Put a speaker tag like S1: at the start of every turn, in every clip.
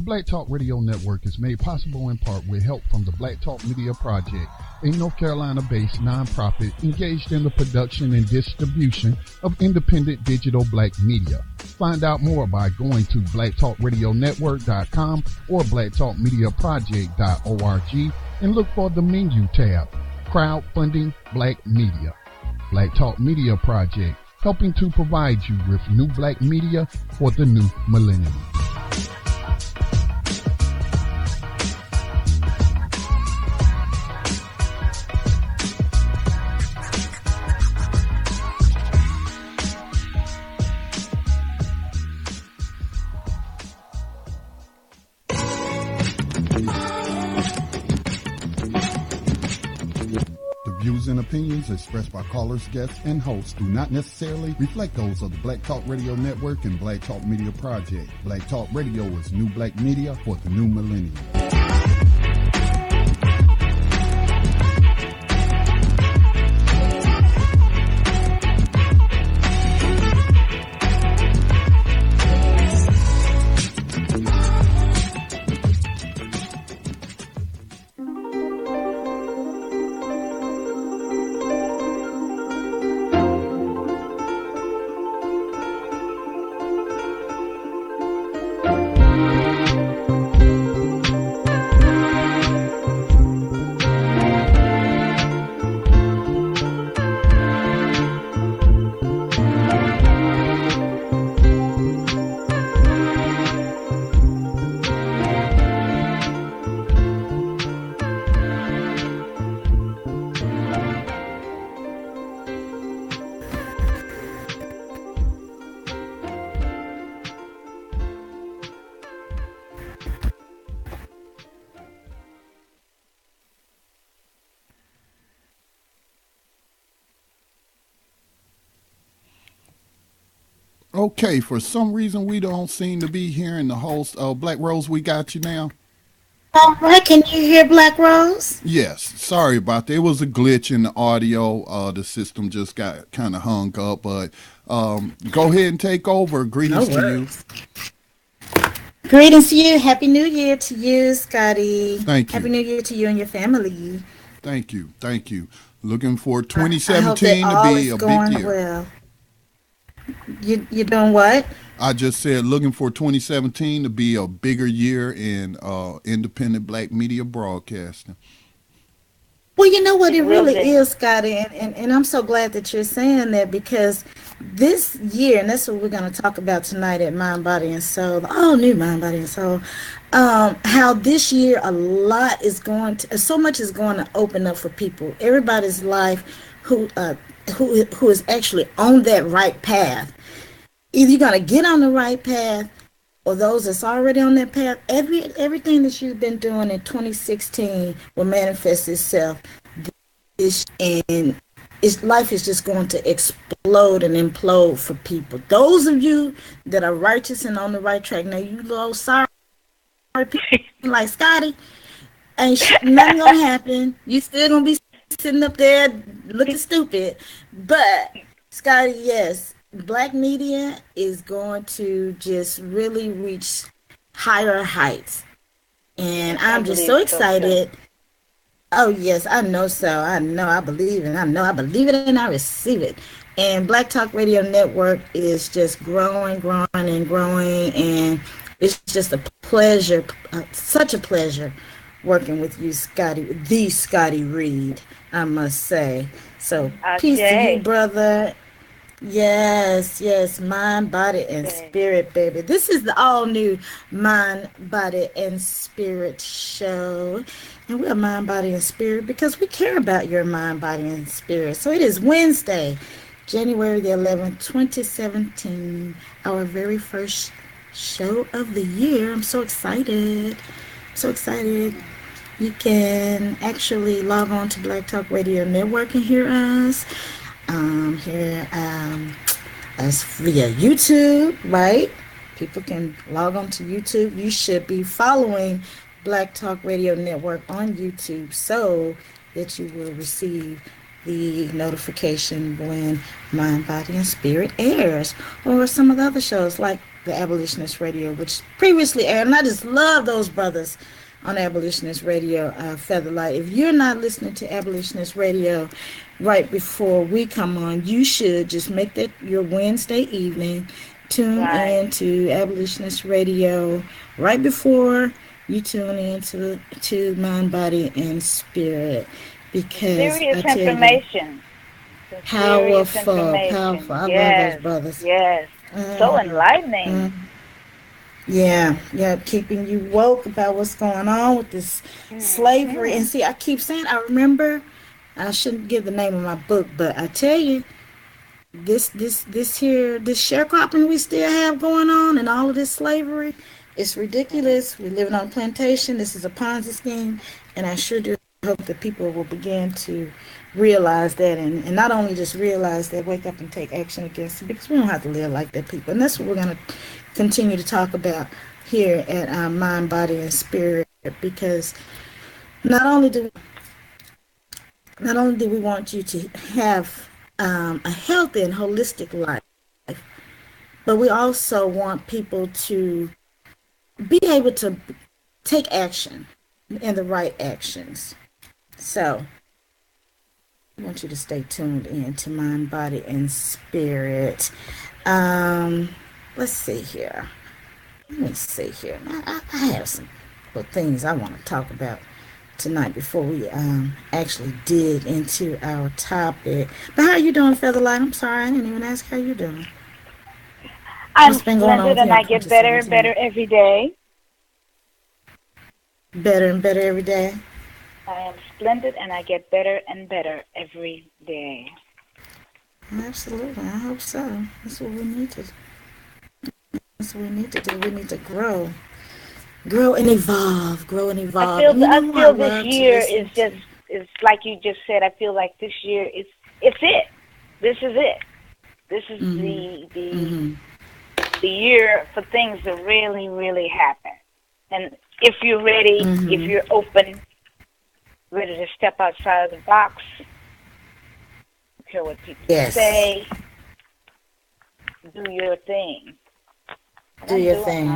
S1: Black Talk Radio Network is made possible in part with help from the Black Talk Media Project, a North Carolina-based nonprofit engaged in the production and distribution of independent digital black media. Find out more by going to blacktalkradionetwork.com or blacktalkmediaproject.org and look for the menu tab, Crowdfunding Black Media. Black Talk Media Project, helping to provide you with new black media for the new millennium. Views and opinions expressed by callers, guests, and hosts do not necessarily reflect those of the Black Talk Radio Network and Black Talk Media Project. Black Talk Radio is new black media for the new millennium. Okay, for some reason we don't seem to be hearing the host. Black Rose, we got you now.
S2: All right, can you hear Black Rose?
S1: Yes, sorry about that. It was a glitch in the audio. The system just got kind of hung up, but go ahead and take over. Greetings to you.
S2: Greetings to you. Happy New Year to you, Scotty.
S1: Thank you.
S2: Happy New Year to you and your family.
S1: Thank you. Thank you. Looking for 2017 to be a big year.
S2: Well. You doing what?
S1: I just said looking for 2017 to be a bigger year in independent black media broadcasting.
S2: Well, you know what it really is, Scotty, and I'm so glad that you're saying that, because this year, and that's what we're going to talk about tonight at Mind, Body, and Soul, the all new Mind, Body, and Soul, how this year so much is going to open up for people. Everybody's life who is actually on that right path. Either you're going to get on the right path, or those that's already on that path. Everything that you've been doing in 2016 will manifest itself. Life is just going to explode and implode for people. Those of you that are righteous and on the right track, now you little sorry people like Scotty, ain't nothing going to happen. You still going to be sitting up there looking stupid. But Scotty, yes, black media is going to just really reach higher heights, and I'm just so excited. Oh yes, I know so. I know, I believe it. I and I receive it. And Black Talk Radio Network is just growing, and it's just a pleasure, such a pleasure working with you, Scotty, the Scotty Reed, I must say. So peace to you, brother. Yes, mind, body, and spirit, baby. This is the all-new Mind, Body, and Spirit show. And we're Mind, Body, and Spirit because we care about your mind, body, and spirit. So it is Wednesday, January the 11th, 2017, our very first show of the year. I'm so excited. You can actually log on to Black Talk Radio Network and hear us. As via YouTube, right? People can log on to YouTube. You should be following Black Talk Radio Network on YouTube so that you will receive the notification when Mind, Body, and Spirit airs, or some of the other shows like the Abolitionist Radio, which previously aired. And I just love those brothers on Abolitionist Radio, Featherlight. If you're not listening to Abolitionist Radio right before we come on, you should just make that your Wednesday evening. Tune in to Abolitionist Radio right before you tune in to Mind, Body, and Spirit. Because
S3: serious information.
S2: Powerful. I love those brothers.
S3: Yes. So enlightening.
S2: Yeah, keeping you woke about what's going on with this slavery. And see, I keep saying, I remember, I shouldn't give the name of my book, but I tell you, this sharecropping we still have going on and all of this slavery, it's ridiculous. We're living on a plantation. This is a Ponzi scheme, and I sure do hope that people will begin to realize that, and not only just realize that, wake up and take action against it, because we don't have to live like that, people. And that's what we're going to continue to talk about here at Mind, Body, and Spirit, because not only do we want you to have a healthy and holistic life, but we also want people to be able to take action and the right actions. So I want you to stay tuned in to Mind, Body, and Spirit. Let's see here. Let me see here. I have some things I want to talk about tonight before we actually dig into our topic. But how are you doing, Featherlight? I'm sorry, I didn't even ask how you're doing.
S3: I'm splendid, and I get better and better every day.
S2: Better and better every day?
S3: I am splendid, and I get better and better every day.
S2: Absolutely. I hope so. That's what we need to do. That's what we need to do. We need to grow. Grow and evolve.
S3: I feel this year is like you just said. I feel like this year it's it. This is it. This is the year for things to really, really happen. And if you're ready, if you're open, ready to step outside of the box, don't care what people say, do your thing.
S2: Do your thing.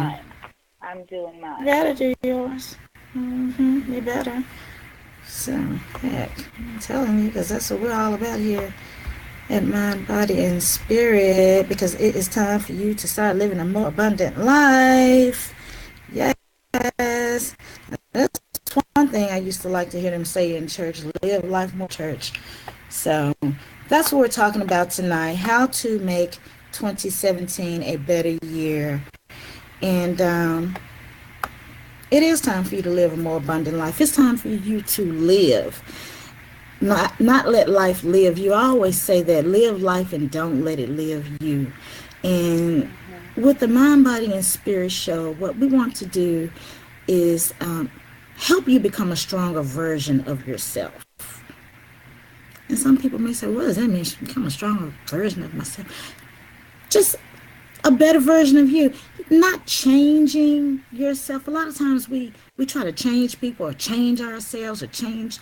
S3: I'm doing mine.
S2: You gotta do yours. You better. So, heck, I'm telling you, because that's what we're all about here at Mind, Body, and Spirit, because it is time for you to start living a more abundant life. Yes. That's one thing I used to like to hear them say in church, live life more church. So that's what we're talking about tonight, how to make 2017 a better year. And it is time for you to live a more abundant life. It's time for you to live, not let life live you. I always say that, live life and don't let it live you. And with the Mind, Body, and Spirit show, what we want to do is help you become a stronger version of yourself. And some people may say, what does that mean, become a stronger version of myself? Just a better version of you, not changing yourself. A lot of times we try to change people or change ourselves or change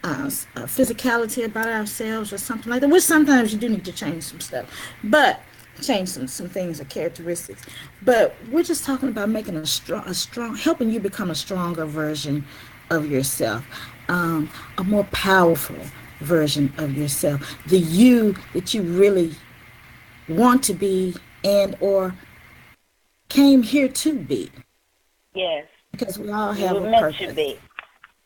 S2: physicality about ourselves or something like that, which sometimes you do need to change some stuff, but change some things or characteristics. But we're just talking about making a strong, helping you become a stronger version of yourself, a more powerful version of yourself, the you that you really want to be and or came here to be.
S3: Yes.
S2: Because we all have a
S3: meant
S2: purpose.
S3: To be.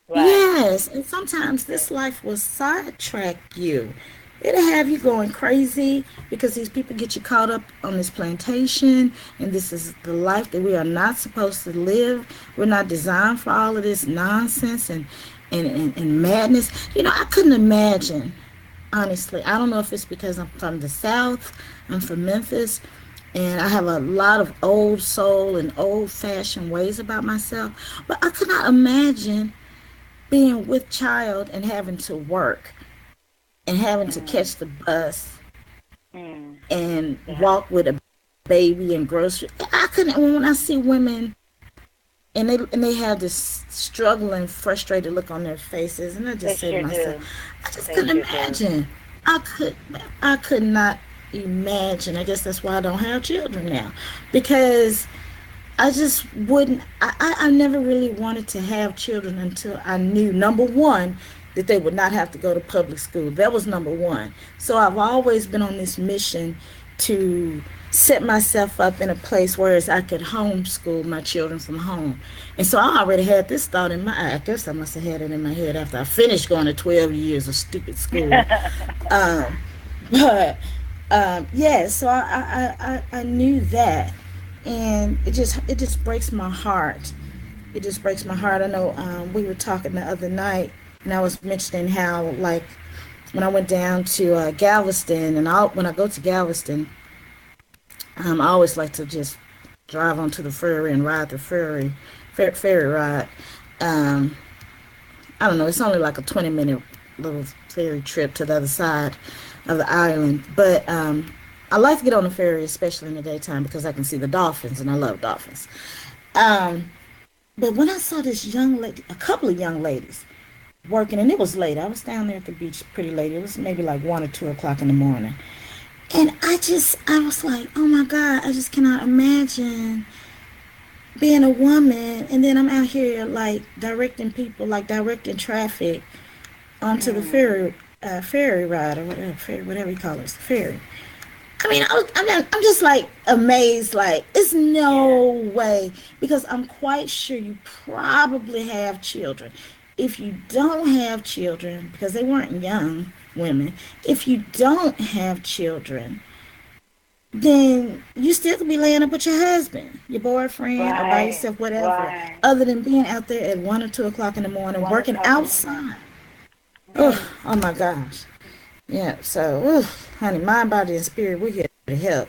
S3: Right.
S2: Yes, and sometimes this life will sidetrack you. It'll have you going crazy because these people get you caught up on this plantation, and this is the life that we are not supposed to live. We're not designed for all of this nonsense and madness. You know, I couldn't imagine, honestly. I don't know if it's because I'm from the South, I'm from Memphis, and I have a lot of old soul and old-fashioned ways about myself, but I could not imagine being with child and having to work and having to catch the bus and walk with a baby and grocery. I couldn't. When I see women and they have this struggling, frustrated look on their faces, and I just say to myself, I just couldn't imagine. I could not imagine. I guess that's why I don't have children now, because I just wouldn't. I never really wanted to have children until I knew, number one, that they would not have to go to public school. That was number one. So I've always been on this mission to set myself up in a place where I could homeschool my children from home. And so I already had this thought in my. I guess I must have had it in my head after I finished going to 12 years of stupid school. Um, but yeah, so I knew that, and it just breaks my heart. It just breaks my heart. I know we were talking the other night, and I was mentioning how, like, when I went down to Galveston, and when I go to Galveston, I always like to just drive onto the ferry and ride the ferry ride. Um, I don't know. It's only like a 20-minute little ferry trip to the other side of the island, but I like to get on the ferry, especially in the daytime, because I can see the dolphins, and I love dolphins. Um, but when I saw this young lady, a couple of young ladies working, and it was late. I was down there at the beach pretty late. It was maybe like 1 or 2 o'clock in the morning. And I was like, oh my God, I just cannot imagine being a woman, and then I'm out here like directing people, like directing traffic onto the ferry ride, or whatever you call it, the ferry. I mean, I'm just like amazed. Like, it's no way, because I'm quite sure you probably have children. If you don't have children, because they weren't young women, if you don't have children, then you still could be laying up with your husband, your boyfriend, or by
S3: Right.
S2: yourself, whatever,
S3: Right.
S2: other than being out there at 1 or 2 o'clock in the morning
S3: One
S2: working
S3: o'clock in the morning.
S2: outside.
S3: Right.
S2: Oh my gosh. Yeah, so, honey, mind, body, and spirit, we're here to help.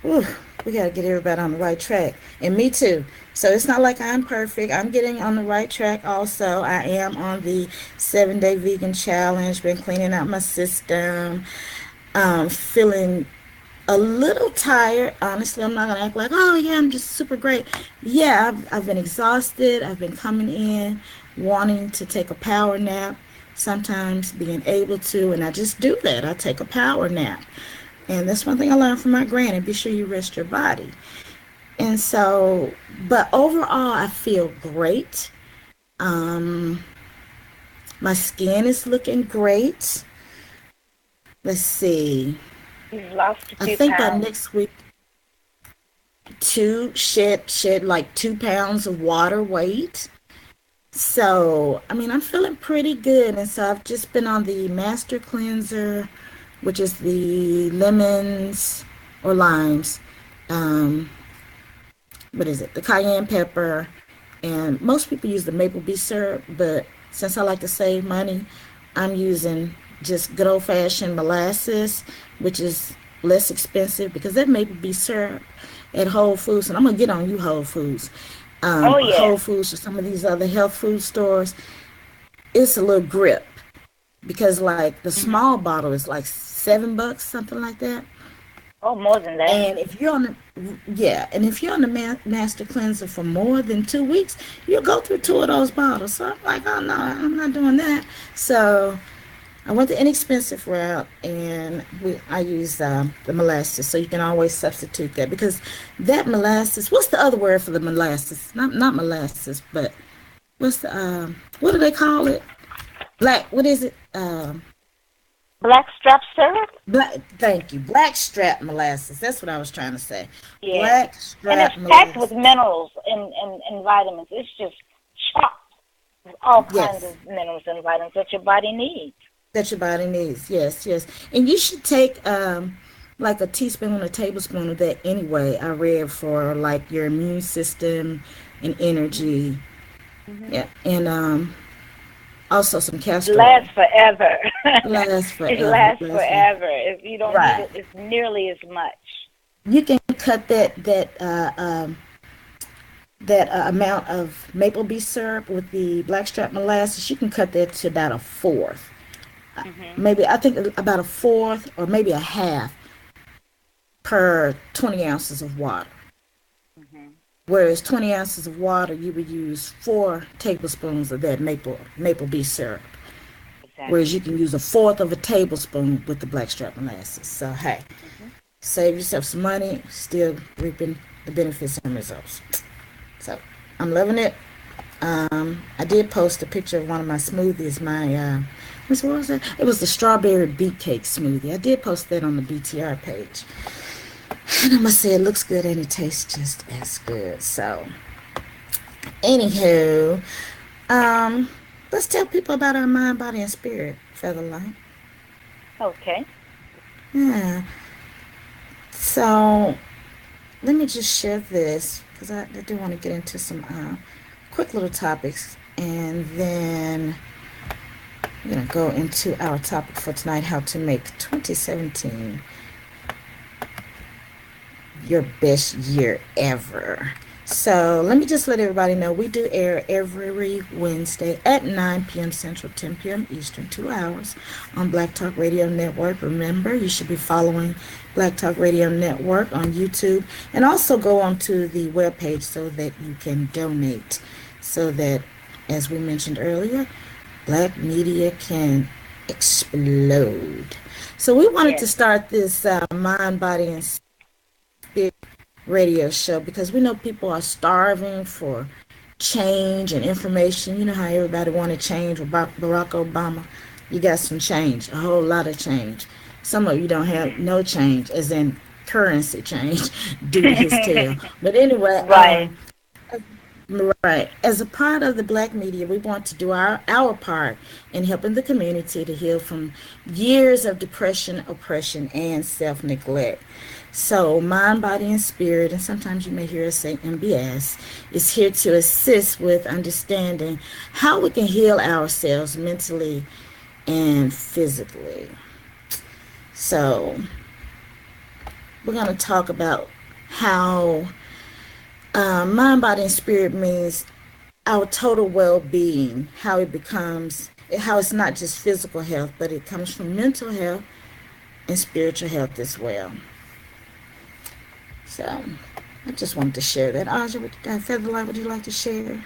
S2: Ooh, we got to get everybody on the right track. And me too. So it's not like I'm perfect. I'm getting on the right track also. I am on the 7-day vegan challenge, been cleaning out my system, feeling a little tired. Honestly, I'm not going to act like, oh, yeah, I'm just super great. Yeah, I've been exhausted. I've been coming in wanting to take a power nap, sometimes being able to, and I just do that. I take a power nap. And that's one thing I learned from my granny. Be sure you rest your body. And so, but overall, I feel great. Um, my skin is looking great. Let's see.
S3: You've lost a
S2: I
S3: few
S2: think by
S3: pounds.
S2: next week, shed like 2 pounds of water weight. So, I mean, I'm feeling pretty good. And so I've just been on the master cleanser, which is the lemons or limes. Um, what is it? The cayenne pepper. And most people use the maple beet syrup, but since I like to save money, I'm using just good old fashioned molasses, which is less expensive, because that maple beet syrup at Whole Foods, and I'm gonna get on you, Whole Foods,
S3: Oh
S2: Whole
S3: yes.
S2: Foods or some of these other health food stores, it's a little grip, because like the
S3: Hmm.
S2: small bottle is like $7, something like that.
S3: Oh, more than that.
S2: And if you're on the, yeah, and if you're on the master cleanser for more than 2 weeks, you'll go through two of those bottles. So I'm like, oh no, I'm not doing that. So I went the inexpensive route, and I use the molasses. So you can always substitute that, because that molasses. What's the other word for the molasses? Not molasses, but what's the what do they call it? Black. What is it?
S3: Blackstrap syrup.
S2: Black. Thank you. Black strap molasses. That's what I was trying to say.
S3: Yeah.
S2: Black
S3: And it's
S2: strap
S3: packed with
S2: molasses.
S3: minerals and vitamins. It's just chocked with all kinds
S2: Yes.
S3: of minerals and vitamins that your body needs.
S2: That your body needs. Yes, yes. And you should take like a teaspoon or a tablespoon of that anyway. I read, for like your immune system and energy.
S3: Hmm.
S2: Yeah. And also some
S3: It
S2: castor oil.
S3: lasts forever.
S2: Lasts
S3: It
S2: forever.
S3: lasts
S2: Lasts forever.
S3: forever if you don't need
S2: Right.
S3: it as nearly as much.
S2: You can cut that amount of maple beet syrup with the blackstrap molasses. You can cut that to about a fourth.
S3: Hmm.
S2: Maybe I think about a fourth, or maybe a half per 20 ounces of water.
S3: Hmm.
S2: Whereas 20 ounces of water, you would use 4 tablespoons of that maple beet syrup. whereas
S3: Exactly.
S2: you can use a fourth of a tablespoon with the blackstrap molasses. So hey,
S3: Hmm.
S2: save yourself some money, still reaping the benefits and results. So I'm loving it. I did post a picture of one of my smoothies. What was it? It was the strawberry beet cake smoothie. I did post that on the BTR page, and I must say it looks good and it tastes just as good. So, anywho, um, let's tell people about our mind, body, and spirit. Featherlight.
S3: Okay.
S2: Yeah. So let me just share this because I do want to get into some quick little topics, and then we're going to go into our topic for tonight, how to make 2017 your best year ever. So let me just let everybody know we do air every Wednesday at 9 p.m. Central, 10 p.m. Eastern, 2 hours on Black Talk Radio Network. Remember, you should be following Black Talk Radio Network on YouTube, and also go onto the webpage so that you can donate, so that, as we mentioned earlier, Black media can explode. So we wanted to
S3: Yes.
S2: start this mind, body, and spirit radio show because we know people are starving for change and information. You know how everybody wanted change with Barack Obama. You got some change, a whole lot of change. Some of you don't have no change, as in currency change, due to his tail. But anyway,
S3: Right.
S2: right. As a part of the black media, we want to do our part in helping the community to heal from years of depression, oppression, and self neglect. So, mind, body, and spirit, and sometimes you may hear us say MBS, is here to assist with understanding how we can heal ourselves mentally and physically. So, we're going to talk about how mind, body, and spirit means our total well-being, how it's not just physical health, but it comes from mental health and spiritual health as well. So I just wanted to share that. Aja, Featherlight, would you like to share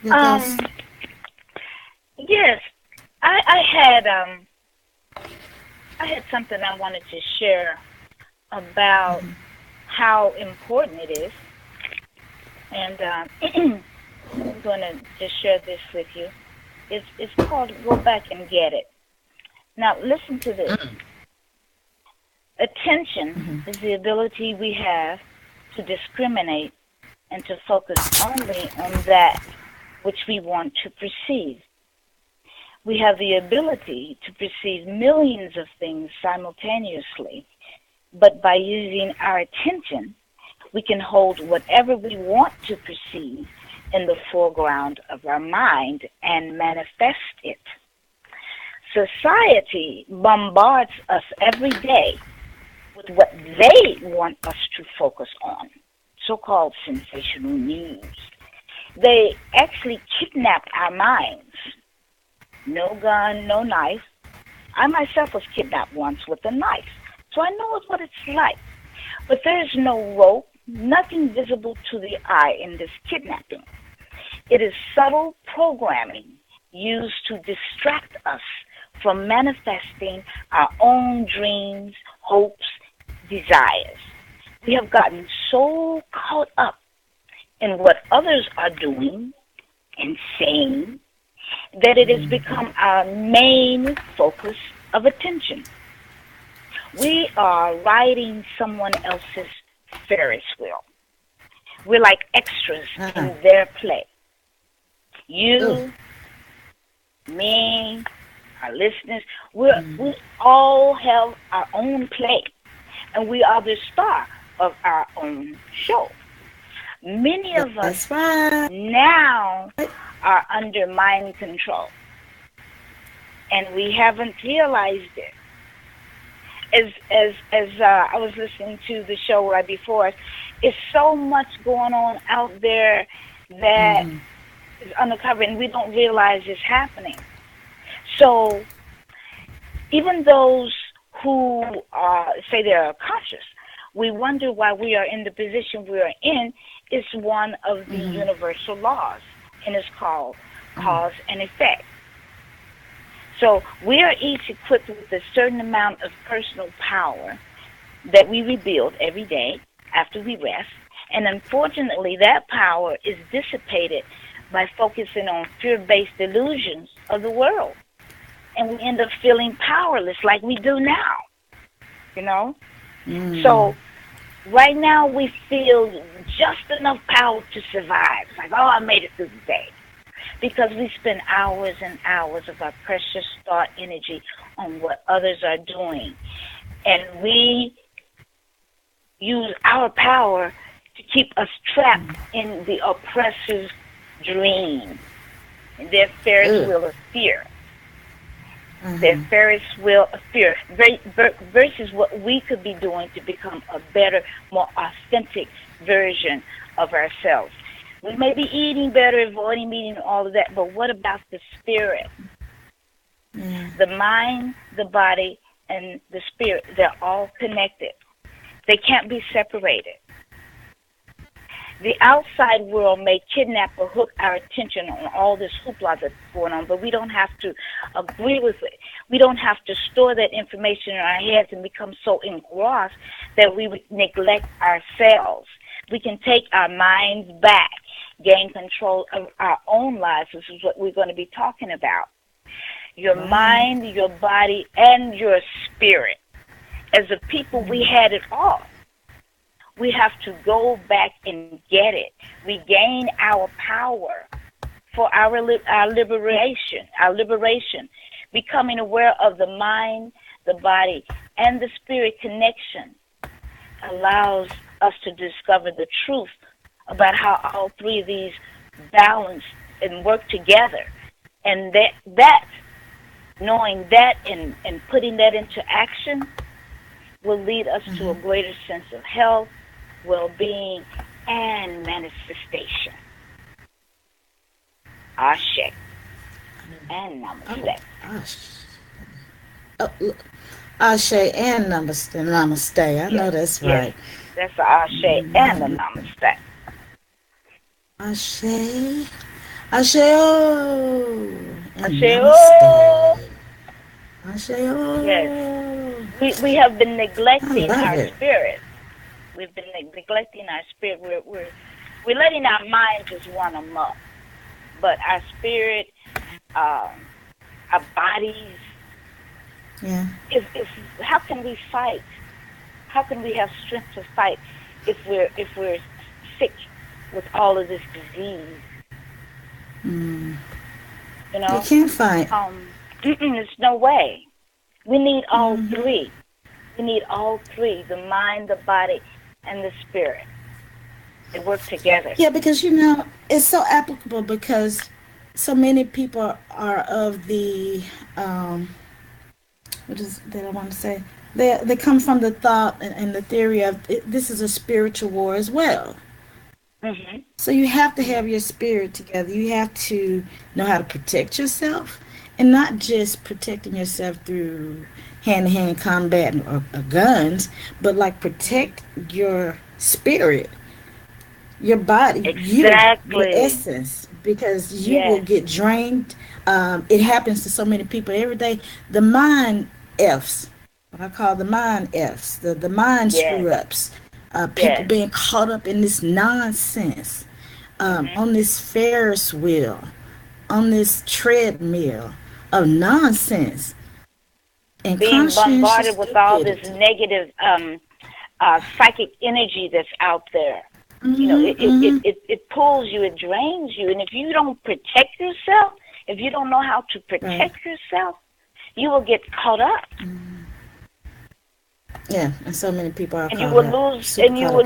S2: your thoughts?
S3: Um. Yes. I had I had something I wanted to share about how important it is, and I'm going to just share this with you. It's called "Go Back and Get It." Now, listen to this. Attention is the ability we have to discriminate and to focus only on that which we want to perceive. We have the ability to perceive millions of things simultaneously, but by using our attention, we can hold whatever we want to perceive in the foreground of our mind and manifest it. Society bombards us every day with what they want us to focus on, so-called sensational news. They actually kidnap our minds. No gun, no knife. I myself was kidnapped once with a knife, so I know what it's like. But there is no rope, nothing visible to the eye in this kidnapping. It is subtle programming used to distract us from manifesting our own dreams, hopes, desires. We have gotten so caught up in what others are doing and saying that it has become our main focus of attention. We are riding someone else's Ferris wheel. We're like extras
S2: Ah,
S3: in their play.
S2: oh,
S3: You, me, our listeners, we all have our own play, and we are the star of our own show. Many of us
S2: that's right.
S3: now are under mind control, and we haven't realized it. As I was listening to the show right before, it's so much going on out there that is uncovered, and we don't realize it's happening. So even those who say they're conscious, we wonder why we are in the position we are in. Is one of the universal laws, and it's called cause and effect. So we are each equipped with a certain amount of personal power that we rebuild every day after we rest. And unfortunately, that power is dissipated by focusing on fear-based delusions of the world. And we end up feeling powerless like we do now, you know? So right now we feel just enough power to survive. It's like, oh, I made it through the day. Because we spend hours and hours of our precious thought energy on what others are doing. And we use our power to keep us trapped in the oppressor's dream, in their Ferris wheel of fear. Their Ferris wheel of fear versus what we could be doing to become a better, more authentic version of ourselves. We may be eating better, avoiding eating, all of that, but what about the spirit? The mind, the body, and the spirit, they're all connected. They can't be separated. The outside world may kidnap or hook our attention on all this hoopla that's going on, but we don't have to agree with it. We don't have to store that information in our heads and become so engrossed that we neglect ourselves. We can take our minds back, gain control of our own lives. This is what we're going to be talking about. Your mind, your body, and your spirit. As a people, we had it all. We have to go back and get it. Regain our power for our liberation, becoming aware of the mind, the body, and the spirit connection allows us to discover the truth about how all three of these balance and work together. And that knowing that and putting that into action will lead us to a greater sense of health, well-being, and manifestation. Ashe and namaste.
S2: Ashe and namaste. I know that's right.
S3: That's the ashe and the namaste.
S2: Ashe. Ashe-o.
S3: Ashe-o.
S2: Ashe-o.
S3: Yes. We have been neglecting our spirit. We've been neglecting our spirit. We're letting our mind just run amok. But our spirit, our bodies, is how can we fight? How can we have strength to fight if we're sick with all of this disease? You know,
S2: you can't fight.
S3: There's no way. We need all three. We need all three: the mind, the body, and the spirit. They work together.
S2: Yeah, because it's so applicable because so many people are of the what is that I want to say? They come from the thought and the theory of this is a spiritual war as well. So you have to have your spirit together. You have to know how to protect yourself, and not just protecting yourself through hand-to-hand combat or guns, but like protect your spirit, your body, your essence, because you will get drained. It happens to so many people every day. The mind F's, what I call the mind F's, the mind screw-ups. People being caught up in this nonsense, on this Ferris wheel, on this treadmill of nonsense. And
S3: being bombarded with all this negative psychic energy that's out there. It pulls you, it drains you. And if you don't protect yourself, if you don't know how to protect yourself, you will get caught up.
S2: Yeah, and so many people are.
S3: And you will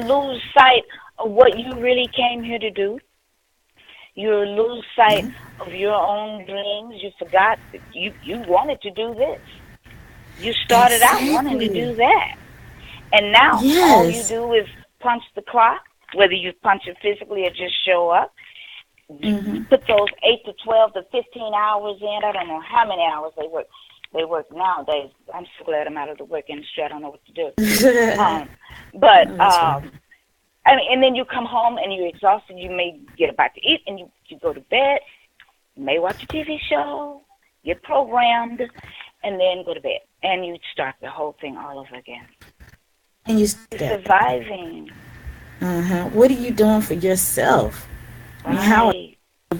S3: lose sight of what you really came here to do. You will lose sight of your own dreams. You forgot that you wanted to do this. You started out wanting to do that, and now all you do is punch the clock. Whether you punch it physically or just show up, put those 8 to 12 to 15 hours in. I don't know how many hours they work. They work nowadays. I'm so glad I'm out of the work industry. I don't know what to do. I mean, and then you come home and you're exhausted. You may get about to eat and you go to bed. You may watch a TV show. get programmed, and then go to bed. And you start the whole thing all over again.
S2: And you
S3: surviving.
S2: What are you doing for yourself?
S3: Right.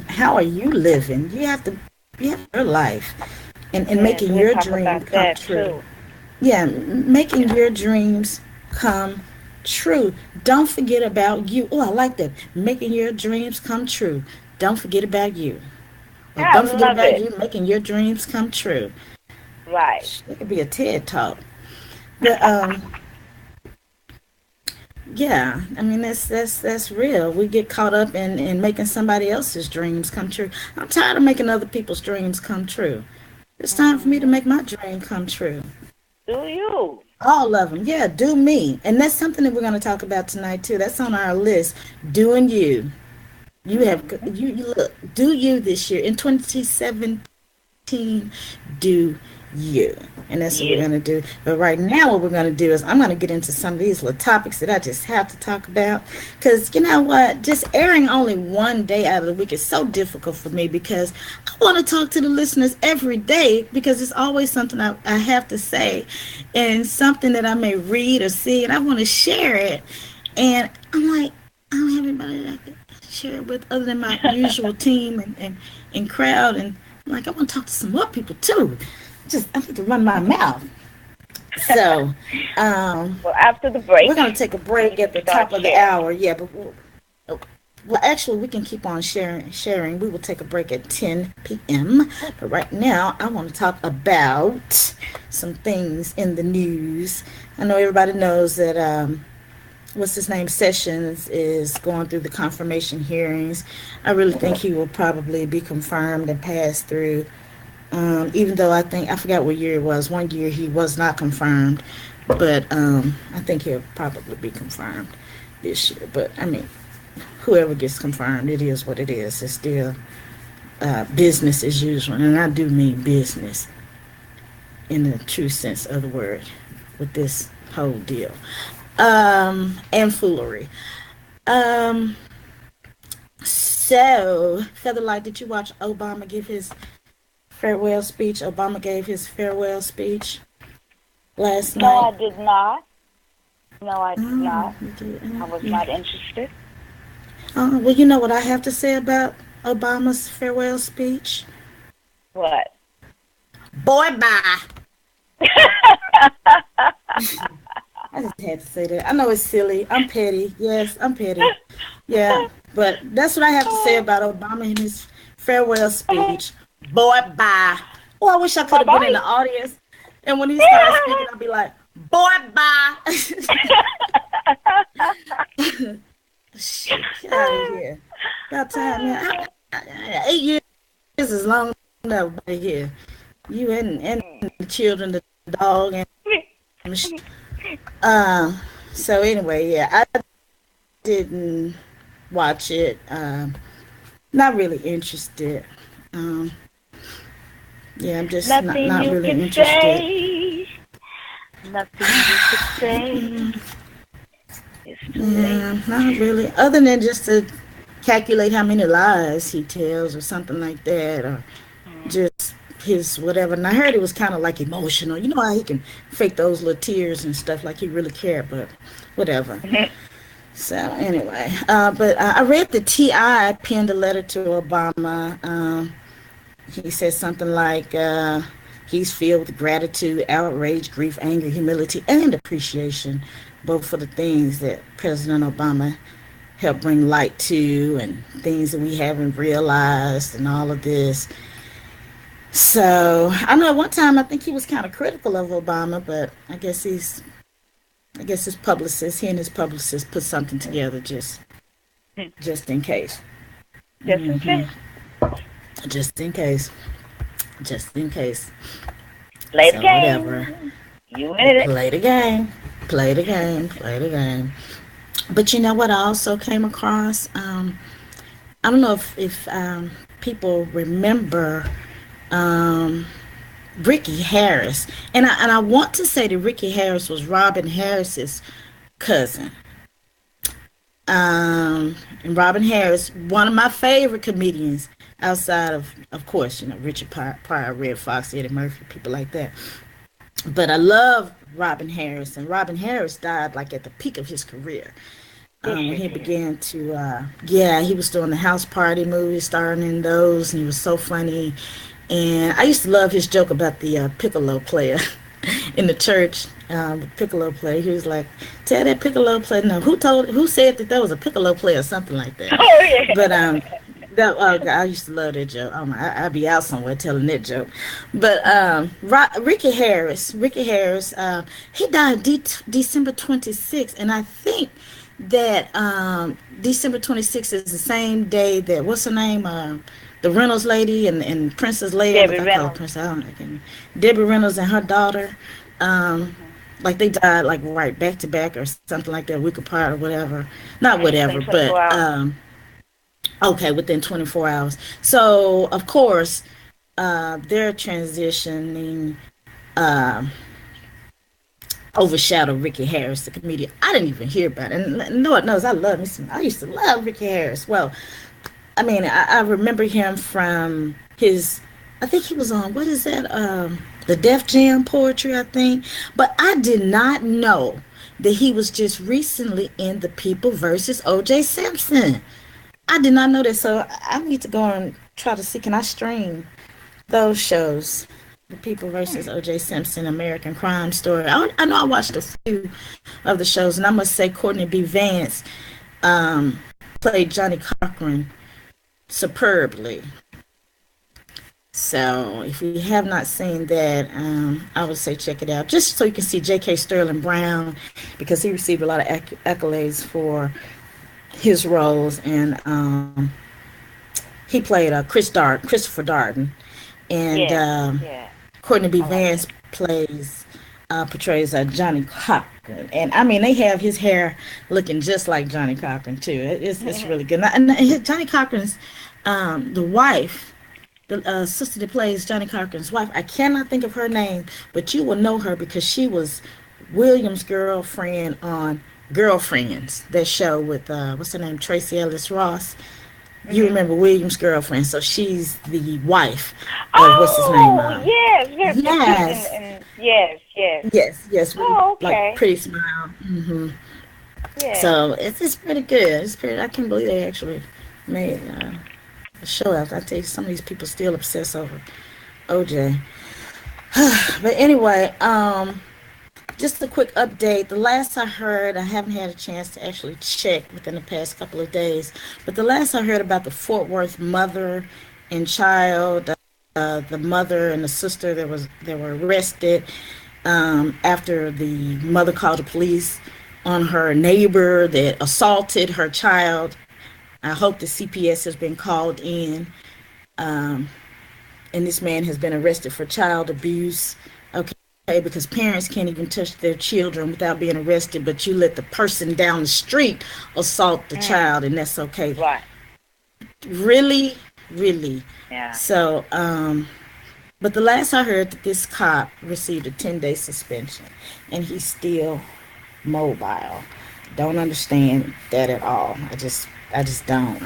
S2: How are you living? You have your life, and making your dream come true. Too. Yeah, making your dreams come true. Don't forget about you. Oh, I like that. Making your dreams come true. Don't forget about you. Or
S3: yeah,
S2: don't forget about you making your dreams come true.
S3: Right.
S2: It could be a TED talk. But yeah, I mean that's real. We get caught up in making somebody else's dreams come true. I'm tired of making other people's dreams come true. It's time for me to make my dream come true.
S3: Do you?
S2: All of them. Yeah, do me. And that's something that we're going to talk about tonight too. That's on our list. Doing you. You look, do you this year in 2017, do you. And that's what we're going to do. But right now what we're going to do is I'm going to get into some of these little topics that I just have to talk about. Because you know what? Just airing only one day out of the week is so difficult for me because I want to talk to the listeners every day because it's always something I have to say and something that I may read or see and I want to share it. And I'm like, I don't have anybody that I can share it with other than my usual team and crowd. And I'm like, I want to talk to some more people too. I need to run my mouth. So,
S3: well, after the break,
S2: we're going to take a break at the top of the hour. Yeah, but well, actually, we can keep on sharing. We will take a break at 10 p.m. But right now, I want to talk about some things in the news. I know everybody knows that what's his name, Sessions, is going through the confirmation hearings. I really think he will probably be confirmed and pass through. Even though I forgot what year it was. One year he was not confirmed, but I think he'll probably be confirmed this year. But I mean, whoever gets confirmed, it is what it is. It's still business as usual, and I do mean business in the true sense of the word with this whole deal, and foolery. So, Featherlight, did you watch Obama give his farewell speech? Obama gave his farewell speech last night.
S3: No, I did not. No, I did not. I was not interested.
S2: Well, you know what I have to say about Obama's farewell speech?
S3: What?
S2: Boy, bye. I just had to say that. I know it's silly. I'm petty. Yes, I'm petty. Yeah, but that's what I have to say about Obama and his farewell speech. Boy, bye. Oh, I wish I could have been in the audience. And when he started speaking, I'd be like, boy, bye. Shit, get out of here. About time, man. 8 years is long enough right here. You and the children, the dog, and so anyway, yeah, I didn't watch it. Not really interested. Yeah, I'm just not really interested.
S3: Say. Nothing you could say. It's too late.
S2: Not really. Other than just to calculate how many lies he tells or something like that, or just his whatever. And I heard it was kind of like emotional. You know how he can fake those little tears and stuff like he really cared, but whatever. So anyway, but I read the T.I. penned a letter to Obama. He said something like he's filled with gratitude, outrage, grief, anger, humility, and appreciation, both for the things that President Obama helped bring light to and things that we haven't realized and all of this. So I know at one time I think he was kind of critical of Obama, but I guess his publicist, he and his publicist put something together just in case.
S3: Just in case.
S2: Just in case.
S3: Play the game. Whatever. You in it.
S2: Play the game. But you know what I also came across? I don't know if people remember Ricky Harris. And I want to say that Ricky Harris was Robin Harris's cousin. And Robin Harris, one of my favorite comedians, outside of course, Richard Pryor, Red Fox, Eddie Murphy, people like that. But I love Robin Harris, and Robin Harris died like at the peak of his career. When he began to, yeah, he was doing the house party movies, starring in those, and he was so funny. And I used to love his joke about the piccolo player in the church. The piccolo player, he was like, "Tell that piccolo player, no, who said that was a piccolo player," or something like that.
S3: Oh yeah.
S2: But I used to love that joke. Oh my, I'd be out somewhere telling that joke. But Ricky Harris, he died December 26th, and I think that December 26th is the same day that, what's her name, the Reynolds lady and Princess Leia,
S3: Debbie
S2: I call her
S3: Reynolds.
S2: Princess, I don't know, Debbie Reynolds and her daughter, like they died like right back to back or something like that, a week apart or whatever. Not whatever, but okay, within 24 hours. So of course, they're transitioning. Overshadowed Ricky Harris, the comedian. I didn't even hear about it. And Lord knows I used to love Ricky Harris. Well, I mean, I remember him from I think he was on, what is that? The Def Jam poetry, I think. But I did not know that he was just recently in The People versus O.J. Simpson. I did not know that. So I need to go and try to see, can I stream those shows? The People versus O.J. Simpson, American Crime Story. I know I watched a few of the shows, and I must say Courtney B. Vance played Johnny Cochran superbly. So if you have not seen that, I would say check it out, just so you can see J.K. Sterling Brown, because he received a lot of accolades for his roles, and he played Christopher Darden, and Courtney B. Vance portrays Johnny Cochran, and I mean they have his hair looking just like Johnny Cochran too. It's really good. And Johnny Cochran's the wife, the sister that plays Johnny Cochran's wife. I cannot think of her name, but you will know her because she was William's girlfriend on Girlfriends, that show with what's her name, Tracy Ellis Ross. You remember William's girlfriend, so she's the wife of what's his name? Yes.
S3: Oh, okay.
S2: Like Pretty Smile. Mm-hmm. Yeah. So it's pretty good. It's pretty. I can't believe they actually made a show out. I tell you, some of these people still obsess over OJ. But anyway, just a quick update. The last I heard, I haven't had a chance to actually check within the past couple of days, but the last I heard about the Fort Worth mother and child, the mother and the sister that were arrested after the mother called the police on her neighbor that assaulted her child. I hope the CPS has been called in, and this man has been arrested for child abuse. Okay, because parents can't even touch their children without being arrested, but you let the person down the street assault the child, and that's okay.
S3: Right.
S2: Really? Yeah. So, but the last I heard, that this cop received a 10-day suspension, and he's still mobile. Don't understand that at all. I just don't.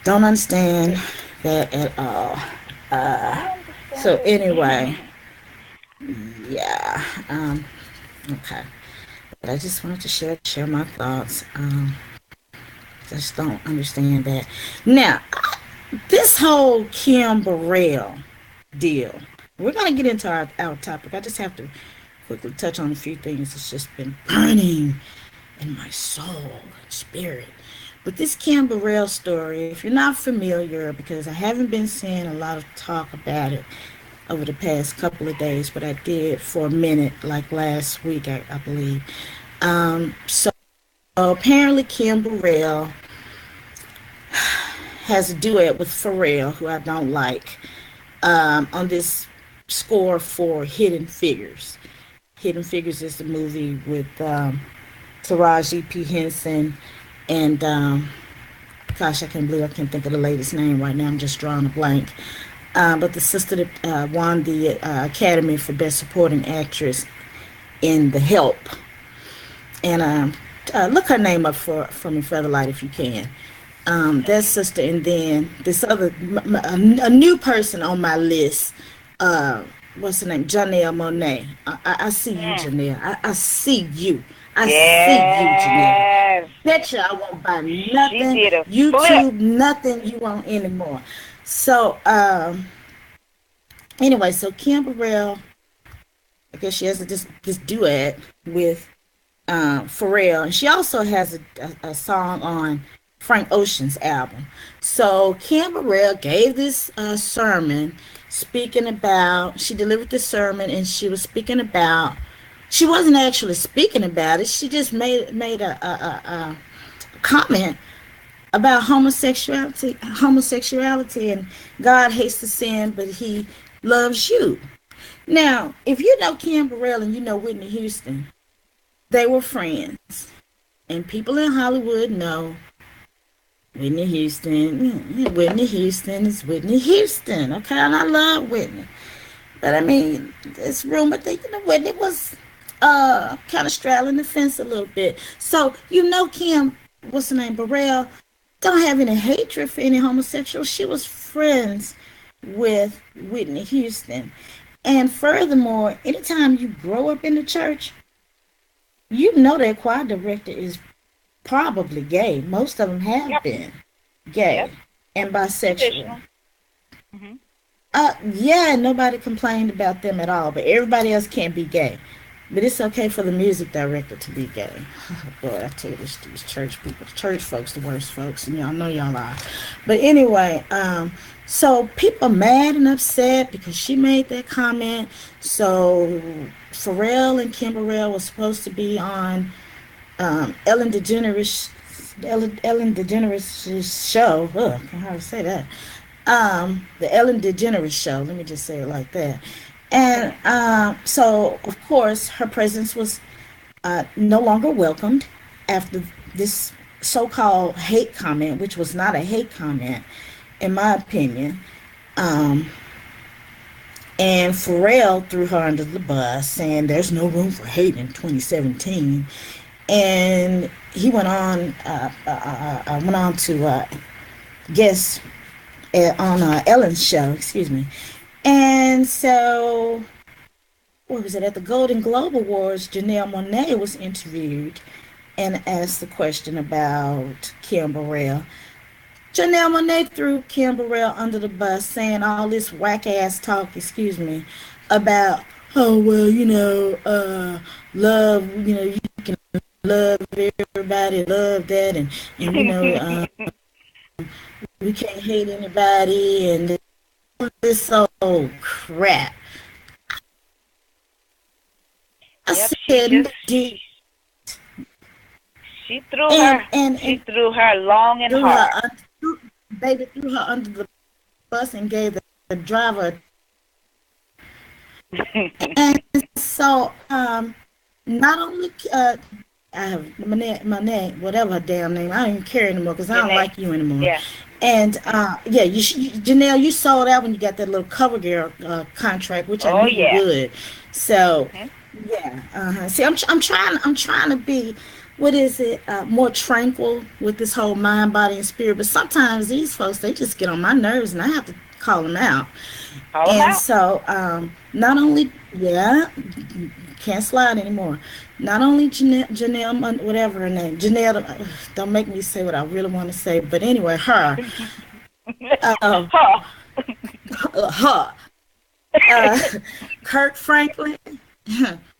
S2: Don't understand that at all. So anyway, yeah. Okay. But I just wanted to share my thoughts. Just don't understand that. Now, this whole Kim Burrell deal, we're going to get into our topic. I just have to quickly touch on a few things that's just been burning in my soul and spirit. But this Kim Burrell story, if you're not familiar, because I haven't been seeing a lot of talk about it over the past couple of days, but I did for a minute, like last week, I believe. So apparently Kim Burrell has a duet with Pharrell, who I don't like, on this score for Hidden Figures. Hidden Figures is the movie with Taraji P. Henson and, gosh, I can't believe I can't think of the lady's name right now. I'm just drawing a blank. But the sister that won the Academy for Best Supporting Actress in The Help. And look her name up for me, Featherlight, if you can. That sister, and then this other, a new person on my list. Uh, what's her name? Janelle Monae. I see you,
S3: Mm.
S2: Janelle. I see you. I see you, Janelle.
S3: Yes.
S2: Betcha I won't buy
S3: She
S2: nothing
S3: did a flip.
S2: YouTube, nothing you want anymore. So, anyway, so Kim Burrell, I guess she has this duet with Pharrell, and she also has a song on Frank Ocean's album. So Kim Burrell gave this sermon, speaking about. She delivered the sermon, and she was speaking about. She wasn't actually speaking about it. She just made a comment about homosexuality, and God hates the sin, but He loves you. Now, if you know Kim Burrell and you know Whitney Houston, they were friends. And people in Hollywood know Whitney Houston. Whitney Houston is Whitney Houston. Okay, and I love Whitney. But I mean, it's rumored that Whitney was kind of straddling the fence a little bit. So Kim, what's her name, Burrell, don't have any hatred for any homosexual. She was friends with Whitney Houston. And furthermore, anytime you grow up in the church, you know that choir director is probably gay. Most of them have
S3: Yep.
S2: been gay
S3: Yep.
S2: and bisexual.
S3: Traditional. Hmm.
S2: Yeah, nobody complained about them at all, but everybody else can't be gay. But it's okay for the music director to be gay. Boy, I tell you, these church people, church folks, the worst folks, and y'all know y'all are. But anyway, so people mad and upset because she made that comment. So Pharrell and Kim Burrell were supposed to be on Ellen DeGeneres' show. Ugh, I can hardly say that. The Ellen DeGeneres show. Let me just say it like that. And so, of course, her presence was no longer welcomed after this so-called hate comment, which was not a hate comment, in my opinion. Um, and Pharrell threw her under the bus, saying there's no room for hate in 2017. And he went on to guest on Ellen's show, excuse me. And so, what was it? At the Golden Globe Awards, Janelle Monae was interviewed and asked the question about Kim Burrell. Janelle Monae threw Kim Burrell under the bus, saying all this whack ass talk, excuse me, about, oh, well, love, you can love everybody, love that, and we can't hate anybody, and this old crap. I
S3: Yep.
S2: said,
S3: She threw her. She threw her long and hard.
S2: Threw her under the bus and gave the driver. And so, not only I have my name, whatever her damn name, I don't even care anymore because I don't like you anymore.
S3: Yeah.
S2: And Janelle, you sold out when you got that little cover girl contract, which I knew you would. So, yeah. See, I'm trying to be, what is it, more tranquil with this whole mind, body, and spirit. But sometimes these folks, they just get on my nerves, and I have to call them out. So, not only, can't slide anymore. Not only Janelle, whatever her name, Janelle, don't make me say what I really want to say, but anyway, her. Kirk Franklin,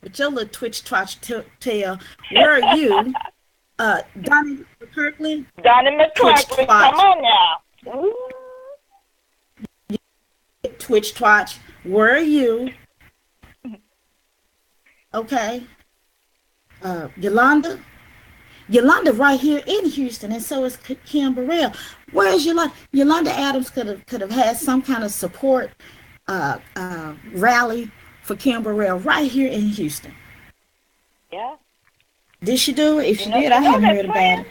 S2: with your little twitch twatch tail, where are you? Donnie McKirkland.
S3: Donnie McKirkland, come on now. Ooh.
S2: Twitch twatch, where are you? Okay. Yolanda right here in Houston, and so is Kim Burrell. Where is Yolanda? Yolanda Adams could have had some kind of support rally for Kim Burrell right here in Houston.
S3: Yeah.
S2: Did she do it? If she did, I haven't heard about it.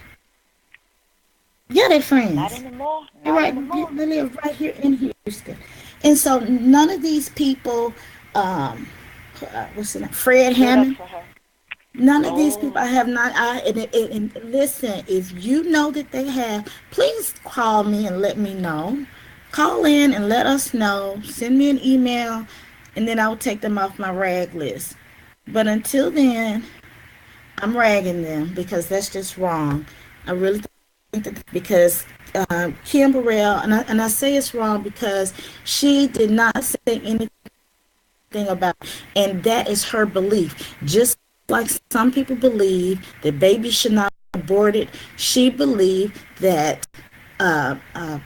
S2: Yeah, they're friends.
S3: Not anymore.
S2: Anymore. They live right here in Houston. And so none of these people, what's the name? Fred Hammond. None of these people
S3: Oh,
S2: I have not. And listen, if you know that they have, please call me and let me know. Call in and let us know. Send me an email, and then I will take them off my rag list. But until then, I'm ragging them because that's just wrong. I really think that because Kim Burrell, and I say it's wrong because she did not say anything about it, and that is her belief. Just like some people believe that babies should not be aborted, she believed that uh, uh,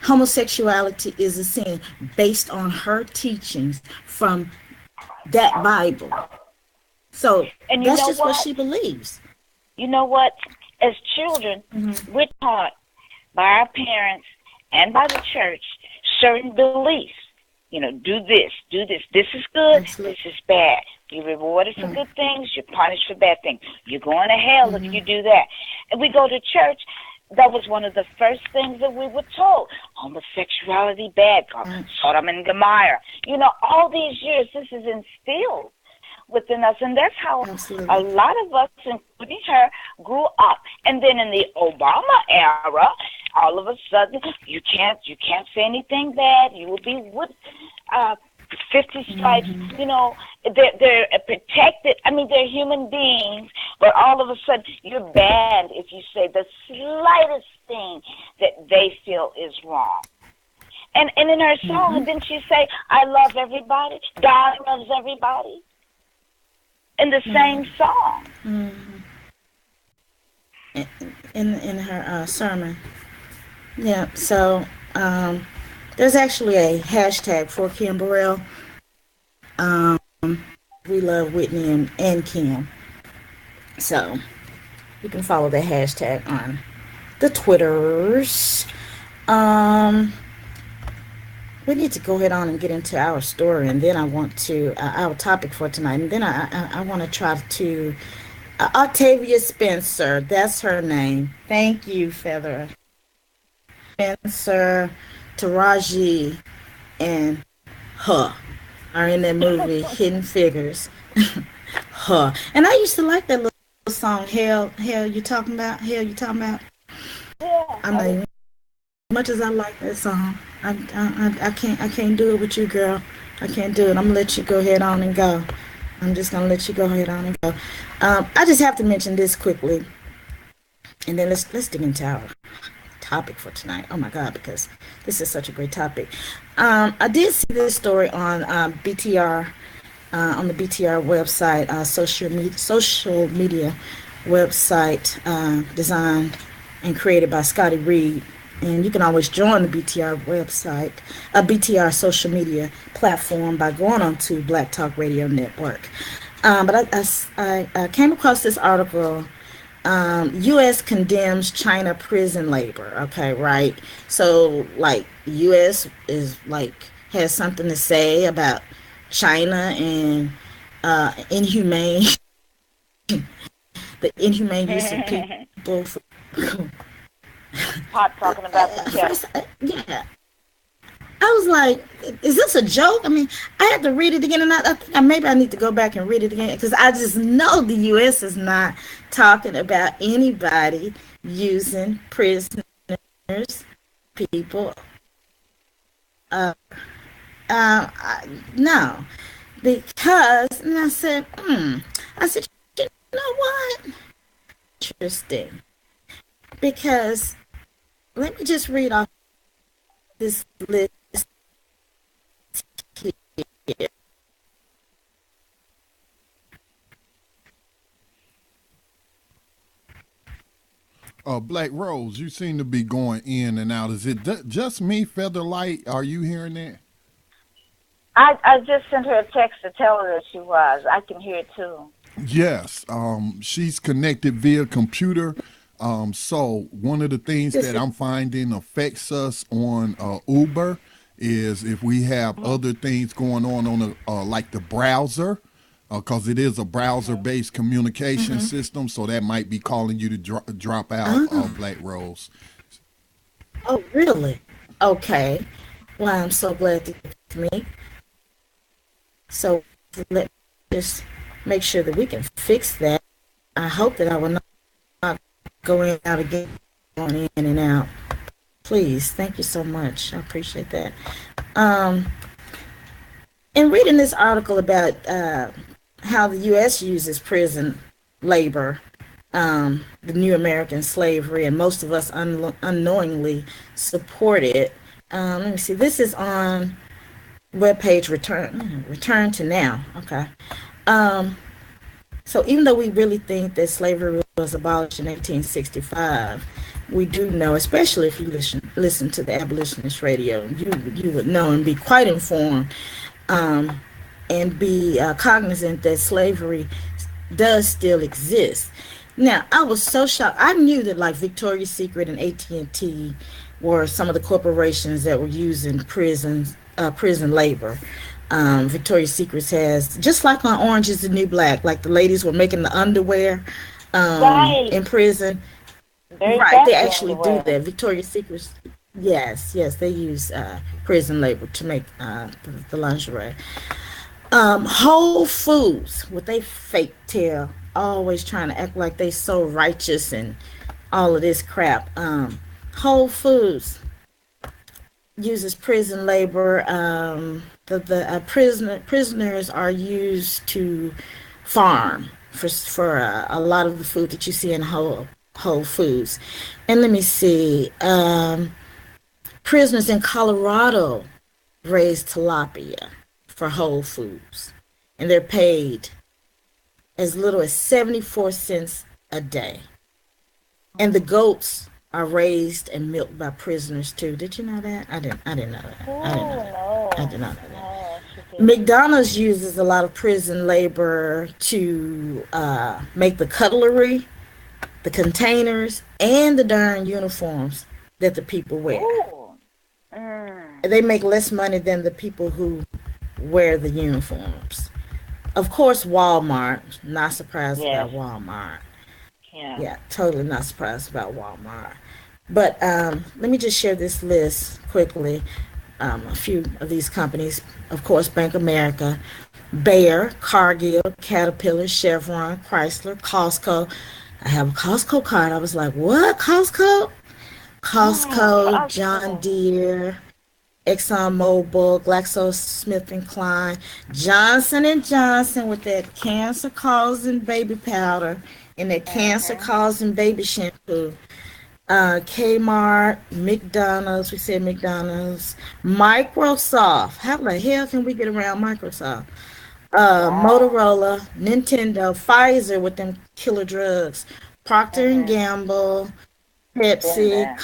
S2: homosexuality is a sin based on her teachings from that Bible. So
S3: and you
S2: that's
S3: know
S2: just what
S3: what?
S2: she believes.
S3: You know what? As children,
S2: Mm-hmm.
S3: we're taught by our parents and by the church certain beliefs. You know, do this, do this. This is good, this
S2: Absolutely.
S3: is bad. You're rewarded for
S2: Mm-hmm.
S3: good things, you're punished for bad things. You're going to hell if
S2: Mm-hmm.
S3: you do that. And we go to church. That was one of the first things that we were told. Homosexuality bad, God.
S2: Right.
S3: Sodom and Gomorrah. You know, all these years this is instilled within us, and that's how a
S2: Absolutely.
S3: lot of us, including her, grew up. And then in the Obama era, all of a sudden you can't say anything bad. You will be with uh, 50 stripes.
S2: Mm-hmm.
S3: You know, they're protected. I mean, they're human beings, but all of a sudden you're banned if you say the slightest thing that they feel is wrong. And in her song,
S2: Mm-hmm.
S3: didn't she say, "I love everybody. God loves everybody"? In the same song.
S2: Mm-hmm. In her sermon. Yeah. So there's actually a hashtag for Kim Burrell. Um, we love Whitney and Kim. So you can follow the hashtag on the Twitters. Um, we need to go ahead on and get into our story, and then I want to our topic for tonight, and then I want to try to Octavia Spencer. That's her name. Thank you, Feather. Spencer, Taraji, and her are in that movie Hidden Figures. Her. And I used to like that little song. Hell, you talking about? Hell, you talking about?
S3: Yeah,
S2: I'm not even much as I like that song. I can't do it with you, girl. I can't do it. I'm gonna let you go ahead on and go. I'm just gonna let you go ahead on and go. I just have to mention this quickly, and then let's dig into our topic for tonight. Oh my God, because this is such a great topic. I did see this story on BTR on the BTR website, social media website designed and created by Scotty Reed. And you can always join the BTR website, a BTR social media platform by going on to Black Talk Radio Network. But I came across this article. U.S. condemns China prison labor. Okay, right. So, like, U.S. is like has something to say about China and inhumane, the inhumane use of people.
S3: Pot talking about some cat.
S2: First, yeah, I was like, "Is this a joke?" I mean, I had to read it again, and I think maybe I need to go back and read it again because I just know the U.S. is not talking about anybody using prisoners, people. Uh, no, because and I said, you know what? Interesting, because let me just read off this list here.
S1: Black Rose, you seem to be going in and out. Is it just me, Featherlight? Are you hearing that?
S3: I just sent her a text to tell her that she was. I can hear it too.
S1: Yes. She's connected via computer. So one of the things
S2: This
S1: that
S2: is
S1: I'm finding affects us on Uber is if we have other things going on the like the browser, because it is a browser-based communication
S2: mm-hmm.
S1: system. So that might be calling you to drop out,
S2: Oh,
S1: Black Rose.
S2: oh, really? Okay. Well, I'm so glad to me. So let me just make sure that we can fix that. I hope that I will not go in and out again, going in and out. Please, thank you so much. I appreciate that. Um, in reading this article about how the U.S. uses prison labor, the new American slavery, and most of us unknowingly support it. Let me see. This is on webpage Return to Now. Okay. Um, so even though we really think that slavery was abolished in 1865, we do know, especially if you listen to the abolitionist radio, you would know and be quite informed, um, and be cognizant that slavery does still exist. Now, I was so shocked. I knew that like Victoria's Secret and AT&T were some of the corporations that were using prison labor. Victoria's Secret has, just like on Orange is the New Black, like the ladies were making the underwear
S3: Right.
S2: in prison.
S3: Very
S2: Right, they
S3: fancy
S2: actually do
S3: underwear.
S2: that. Victoria's Secret, yes, they use prison labor to make the lingerie. Whole Foods, with they fake tail, always trying to act like they so righteous and all of this crap. Whole Foods uses prison labor. Prisoners are used to farm for a lot of the food that you see in Whole Foods. And let me see. Prisoners in Colorado raise tilapia for Whole Foods, and they're paid as little as 74 cents a day. And the goats are raised and milked by prisoners too. Did you know that? I didn't know that.
S3: Oh,
S2: I didn't know that. I did
S3: no.
S2: not know that.
S3: No, she didn't.
S2: McDonald's uses a lot of prison labor to make the cutlery, the containers, and the darn uniforms that the people wear.
S3: Ooh. Mm.
S2: They make less money than the people who wear the uniforms. Of course, Walmart. Not surprised
S3: Yes.
S2: about Walmart.
S3: Yeah.
S2: Yeah, totally not surprised about Walmart. But let me just share this list quickly. A few of these companies, of course, Bank of America, Bayer, Cargill, Caterpillar, Chevron, Chrysler, Costco. I have a Costco card. I was like, what? Costco? Costco, John
S3: Costco.
S2: Deere, ExxonMobil, GlaxoSmithKline, Johnson and Johnson with that cancer-causing baby powder and that
S3: Mm-hmm.
S2: cancer-causing baby shampoo. Kmart, McDonald's, we said McDonald's, Microsoft. How the hell can we get around Microsoft?
S3: Wow.
S2: Motorola, Nintendo, Pfizer with them killer drugs, Procter and
S3: Mm-hmm.
S2: Gamble,
S3: Been
S2: Pepsi,
S3: there.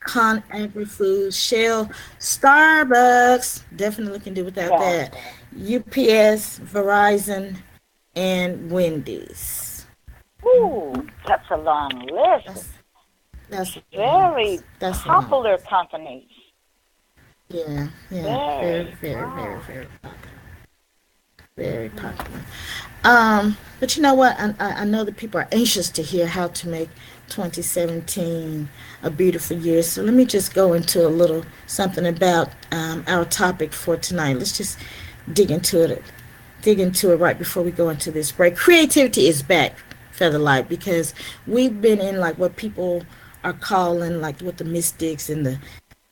S2: Con Agri Foods, Shell, Starbucks, definitely can do without that.
S3: Costco.
S2: UPS, Verizon, and Wendy's.
S3: Ooh, that's a long list.
S2: That's that's a long
S3: Very
S2: list. That's a long
S3: popular
S2: list.
S3: companies.
S2: Yeah, very,
S3: Very.
S2: very, very,
S3: Wow.
S2: very popular. Very
S3: Mm.
S2: popular. But you know what? I know that people are anxious to hear how to make 2017 a beautiful year. So let me just go into a little something about our topic for tonight. Let's just dig into it. Dig into it right before we go into this break. Creativity is back, Featherlight, because we've been in like what people are calling like what the mystics and the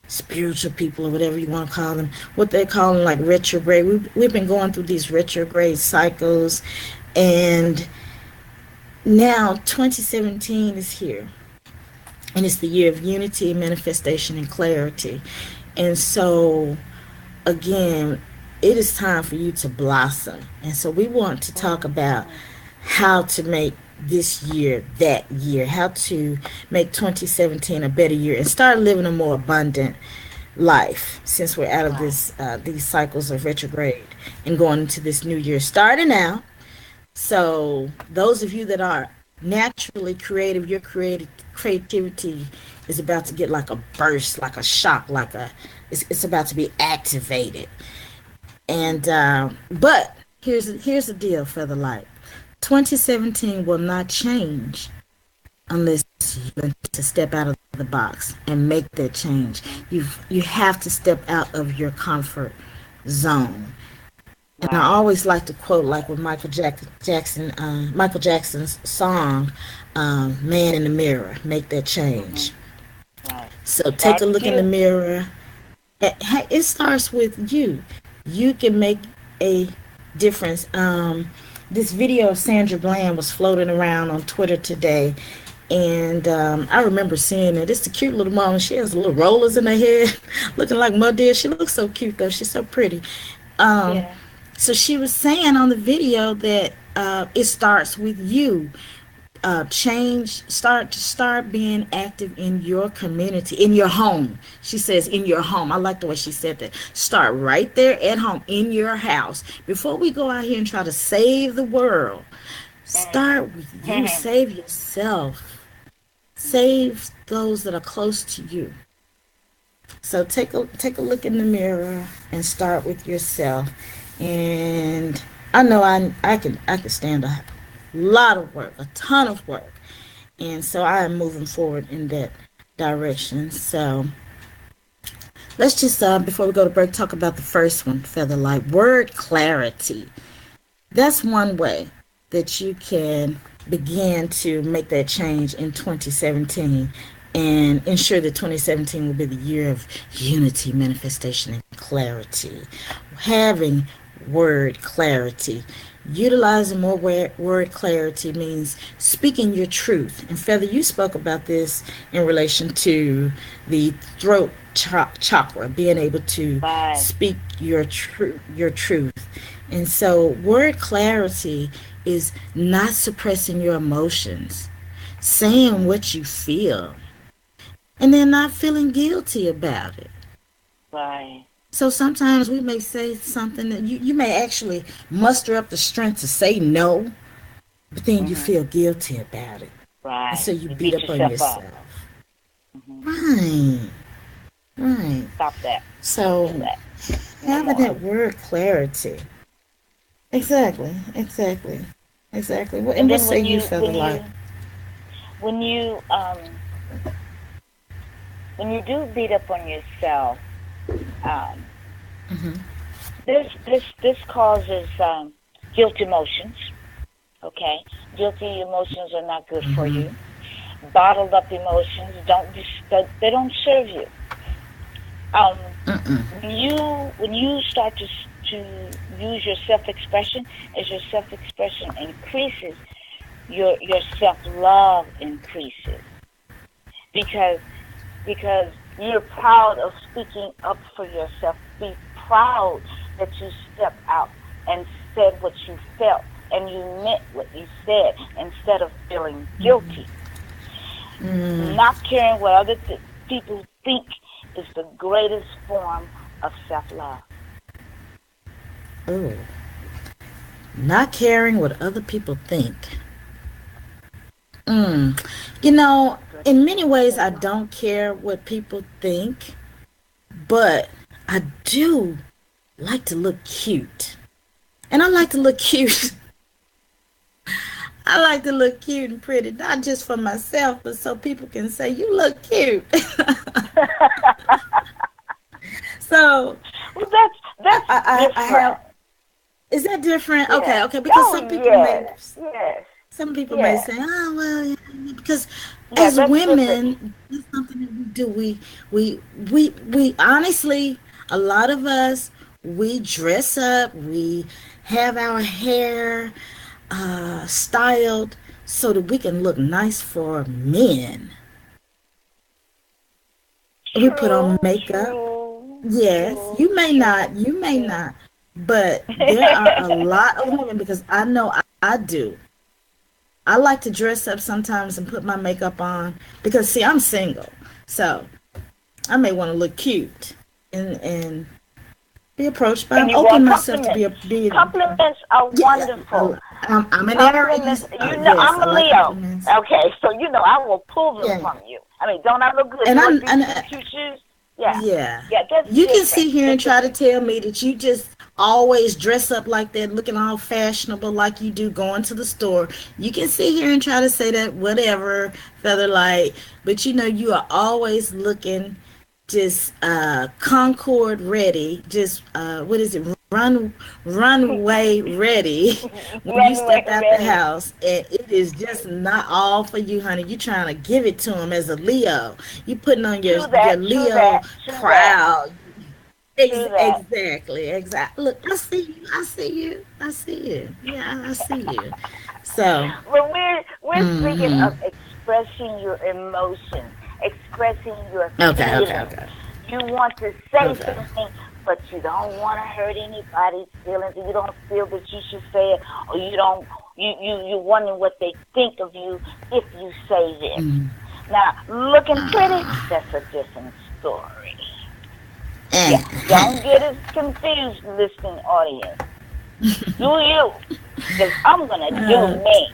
S2: spiritual people or whatever you want to call them, what they're calling like retrograde. We've been going through these retrograde cycles, and now 2017 is here, and it's the year of unity, manifestation, and clarity. And so, again, it is time for you to blossom. And so, we want to talk about
S3: Mm-hmm.
S2: how to make this year that year, how to make 2017 a better year and start living a more abundant life since we're out of
S3: Right.
S2: this these cycles of retrograde and going into this new year starting now. So those of you that are naturally creative, your creativity is about to get like a burst, like a shock, like a it's about to be activated. And but here's the deal, Featherlight. 2017 will not change unless you learn to step out of the box and make that change. You have to step out of your comfort zone. And I
S3: Right.
S2: always like to quote, like with Michael Jackson's song, "Man in the Mirror, Make That Change."
S3: Mhm. Right.
S2: So take
S3: Start
S2: a
S3: with
S2: look in the
S3: you.
S2: mirror. It starts with you. You can make a difference. This video of Sandra Bland was floating around on Twitter today, and I remember seeing it. It's a cute little mom. She has little rollers in her head, looking like Mud deer. She looks so cute though. She's so pretty. Um,
S3: Yeah.
S2: so she was saying on the video that it starts with you. Start being active in your community, in your home. She says in your home. I like the way she said that. Start right there at home, in your house, before we go out here and try to save the world. Start with you.
S3: Mhm.
S2: Save yourself. Save those that are close to you. So take a look in the mirror and start with yourself. And I know I can stand a lot of work, a ton of work. And so I am moving forward in that direction. So let's just before we go to break, talk about the first one, Featherlight. Word clarity. That's one way that you can begin to make that change in 2017 and ensure that 2017 will be the year of unity, manifestation, and clarity. Having word clarity. Utilizing more word clarity means speaking your truth. And Feather, you spoke about this in relation to the throat chakra, being able to
S3: Right.
S2: speak your truth. And so word clarity is not suppressing your emotions, saying
S3: Mhm.
S2: what you feel, and then not feeling guilty about it.
S3: Right.
S2: So sometimes we may say something that you may actually muster up the strength to say no, but then you
S3: Mhm.
S2: feel guilty about it. And so
S3: Right.
S2: you
S3: You
S2: beat
S3: beat
S2: up on
S3: yourself up.
S2: yourself.
S3: Mhm.
S2: Right, right.
S3: Stop that. Don't do
S2: So
S3: that no
S2: having
S3: more.
S2: that word clarity. Exactly, exactly, exactly. And
S3: And
S2: what
S3: then
S2: say you, Featherlight?
S3: when you when you do beat up on yourself, um, this causes guilt emotions. Okay, guilty emotions are not good for you. Bottled up emotions they don't serve you. Um, when you start to use your self expression, as your self expression increases, your self love increases because because you're proud of speaking up for yourself. Be proud that you stepped out and said what you felt and you meant what you said instead of feeling guilty. Not caring what other people think is the greatest form of self love.
S2: Oh, not caring what other people think. Mm. You know, in many ways, I don't care what people think, but I do like to look cute. And I like to look cute. I like to look cute and pretty, not just for myself, but so people can say, you look cute. So
S3: Well, that's
S2: I have,
S3: different.
S2: is that different?
S3: Yeah.
S2: Okay, okay, because
S3: Oh
S2: some people may,
S3: yes, yes,
S2: some people may
S3: yeah,
S2: say, oh, well, yeah, because
S3: yeah.
S2: as
S3: That's different.
S2: women, that's something that we do. We honestly, a lot of us, we dress up, we have our hair styled so that we can look nice for men. We put on
S3: True,
S2: makeup.
S3: true,
S2: Yes,
S3: true, true.
S2: you may
S3: Yeah.
S2: not, but there are a lot of women because I know I do. I like to dress up sometimes and put my makeup on because see, I'm single. So I may want to look cute and be approached by
S3: And you
S2: open
S3: want
S2: myself to
S3: compliments.
S2: be
S3: Compliments are
S2: yeah.
S3: wonderful.
S2: I'm an
S3: Compliments.
S2: Aries.
S3: You know,
S2: Yes,
S3: I'm
S2: I
S3: a
S2: like
S3: Leo.
S2: compliments.
S3: Okay, so you know I will pull them
S2: Yeah,
S3: from you. I mean, don't I look good?
S2: and
S3: You
S2: I
S3: want these
S2: and
S3: cute shoes? Yeah,
S2: yeah.
S3: yeah. That's
S2: You can
S3: different.
S2: sit here and
S3: That's
S2: try to
S3: different.
S2: tell me that you just always dress up like that, looking all fashionable like you do going to the store. You can sit here and try to say that, whatever, Featherlight, but you know you are always looking just Concord ready, just what is it? runway ready when you
S3: Runway
S2: step out the
S3: ready.
S2: house, and it is just not all for you, honey. You trying to give it to him as a Leo. You putting on
S3: True
S2: your
S3: that, true
S2: Leo
S3: that, true that,
S2: proud.
S3: true that.
S2: Exactly, exactly. Look, I see you. I see you. I see you. Yeah, I see you. So,
S3: But we're speaking
S2: mm-hmm.
S3: of expressing your emotions, expressing your
S2: Okay, okay,
S3: feelings.
S2: okay,
S3: You want to say
S2: okay.
S3: something, but you don't want to hurt anybody's feelings. You don't feel that you should say it, or you don't. You wondering what they think of you if you say this. Now, looking pretty, that's a different story. Yeah, don't get us confused, listening audience. Do you? Because I'm gonna do me.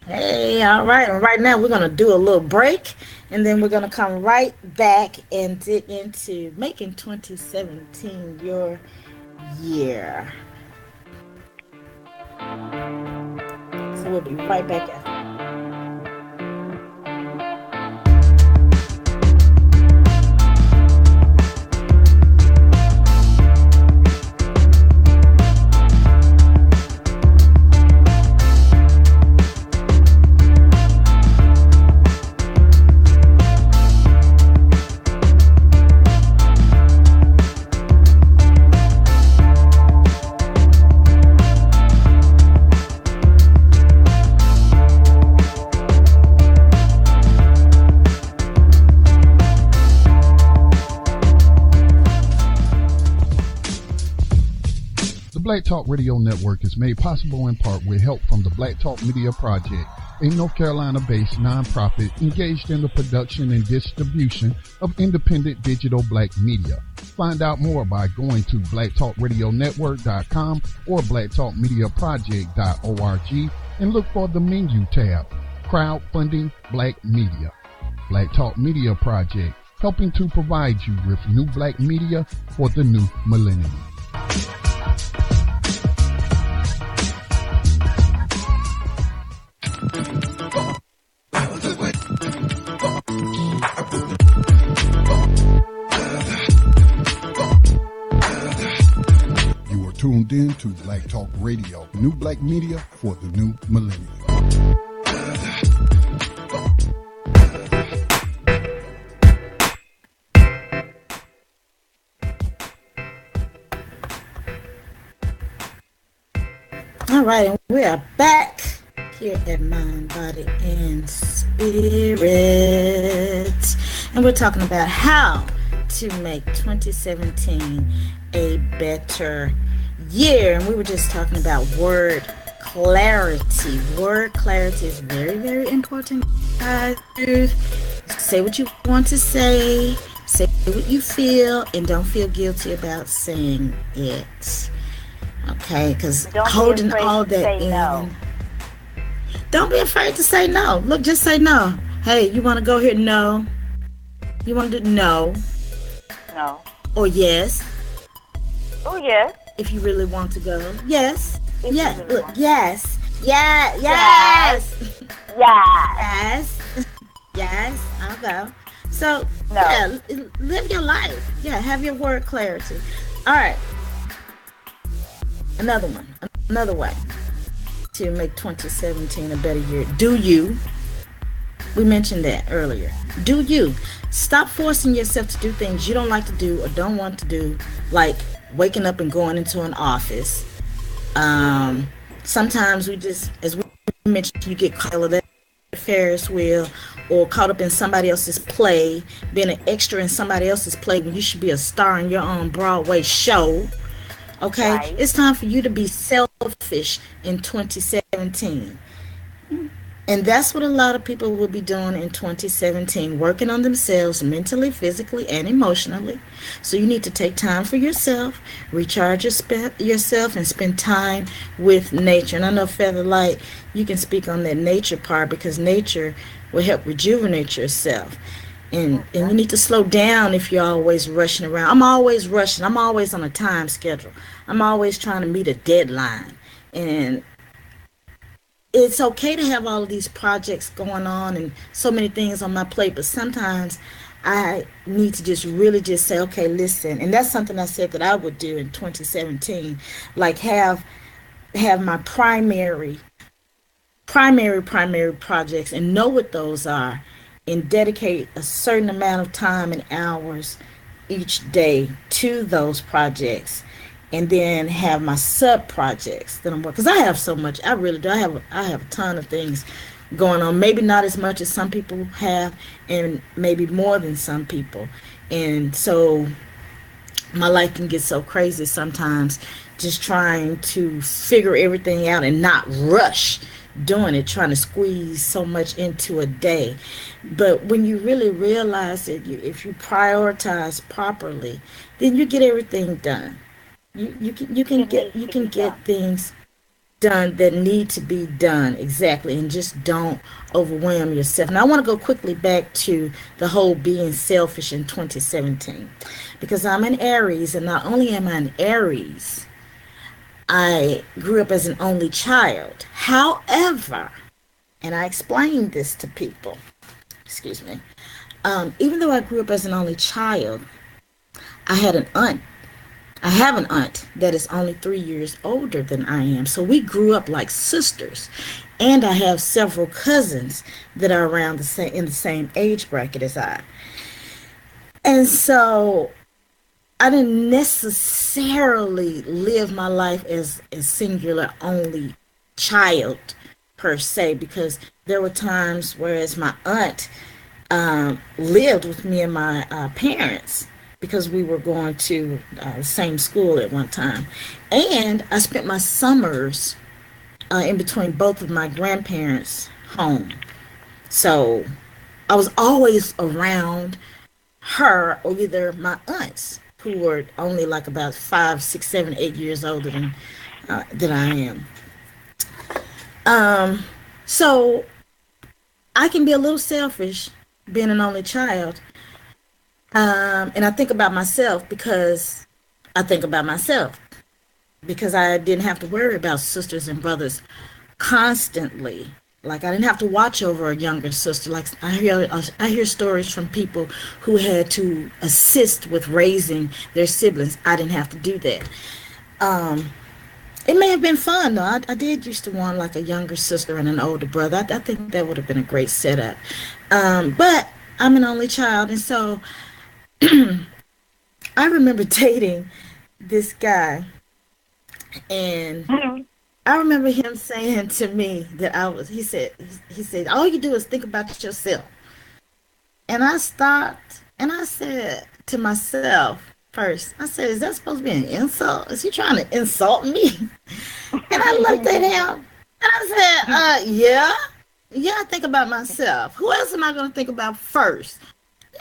S2: Hey, all right. And right now we're gonna do a little break, and then we're gonna come right back and dig into making 2017 your year. So we'll be right back after.
S1: The Black Talk Radio Network is made possible in part with help from the Black Talk Media Project, a North Carolina-based nonprofit engaged in the production and distribution of independent digital black media. Find out more by going to blacktalkradionetwork.com or blacktalkmediaproject.org and look for the menu tab, Crowdfunding Black Media. Black Talk Media Project, helping to provide you with new black media for the new millennium. You are tuned in to Black Talk Radio, new black media for the new millennium.
S2: All right, and we are back here at Mind, Body, and Spirit. And we're talking about how to make 2017 a better year. And we were just talking about word clarity. Word clarity is very, very important, guys. Say what you want to say what you feel, and don't feel guilty about saying it. Okay, because holding all that in. No. Don't be afraid to say no. Look, just say no. Hey, you want to go here? No. You want to do no?
S3: No.
S2: Or yes?
S3: Oh, yes.
S2: If you really want to go. Yes.
S3: If
S2: yes.
S3: Really
S2: Look, yes. Yeah.
S3: Yes.
S2: Yes. Yes. I'll go. So,
S3: no.
S2: Yeah, live your life. Yeah, have your word clarity. All right. Another way to make 2017 a better year. Do you? We mentioned that earlier. Do you? Stop forcing yourself to do things you don't like to do or don't want to do, like waking up and going into an office. Sometimes we just, as we mentioned, you get caught up in that Ferris wheel or caught up in somebody else's play, being an extra in somebody else's play when you should be a star in your own Broadway show. Okay, right. It's time for you to be selfish in 2017. And that's what a lot of people will be doing in 2017, working on themselves mentally, physically, and emotionally. So you need to take time for yourself, recharge yourself, and spend time with nature. And I know, Featherlight, you can speak on that nature part because nature will help rejuvenate yourself. And you need to slow down if you're always rushing around. I'm always rushing. I'm always on a time schedule. I'm always trying to meet a deadline. And it's okay to have all of these projects going on and so many things on my plate, but sometimes I need to just really just say, okay, listen. And that's something I said that I would do in 2017. Like have my primary projects and know what those are and dedicate a certain amount of time and hours each day to those projects, and then have my sub projects that I'm working, because I have so much. I really do. I have a ton of things going on, maybe not as much as some people have, and maybe more than some people. And so my life can get so crazy sometimes, just trying to figure everything out and not rush doing it, trying to squeeze so much into a day. But when you really realize that if you prioritize properly, then you get everything done. You can
S3: It needs
S2: you
S3: to
S2: can
S3: be
S2: get
S3: done.
S2: things done that need to be done, exactly, and just don't overwhelm yourself. And I want to go quickly back to the whole being selfish in 2017, because I'm an Aries, and not only am I an Aries, I grew up as an only child. However, and I explained this to people, excuse me, even though I grew up as an only child, I had an aunt I have an aunt that is only 3 years older than I am. So we grew up like sisters. And I have several cousins that are around the same in the same age bracket as I. And so I didn't necessarily live my life as a singular only child per se, because there were times whereas my aunt lived with me and my parents, because we were going to the same school at one time. And I spent my summers in between both of my grandparents' home. So I was always around her or either my aunts, who were only like about 5, 6, 7, 8 years older than I am. Um, so I can be a little selfish being an only child. And I think about myself because I think about myself because I didn't have to worry about sisters and brothers constantly. Like I didn't have to watch over a younger sister. Like I hear stories from people who had to assist with raising their siblings. I didn't have to do that. Um, it may have been fun though. I did used to want like a younger sister and an older brother. I think that would have been a great setup. But I'm an only child, and so I remember dating this guy, and
S3: Mhm.
S2: I remember him saying to me that he said, all you do is think about yourself. And I stopped and I said to myself first, I said, is that supposed to be an insult? Is he trying to insult me? And I looked at him and I said, yeah. Yeah, I think about myself. Who else am I going to think about first?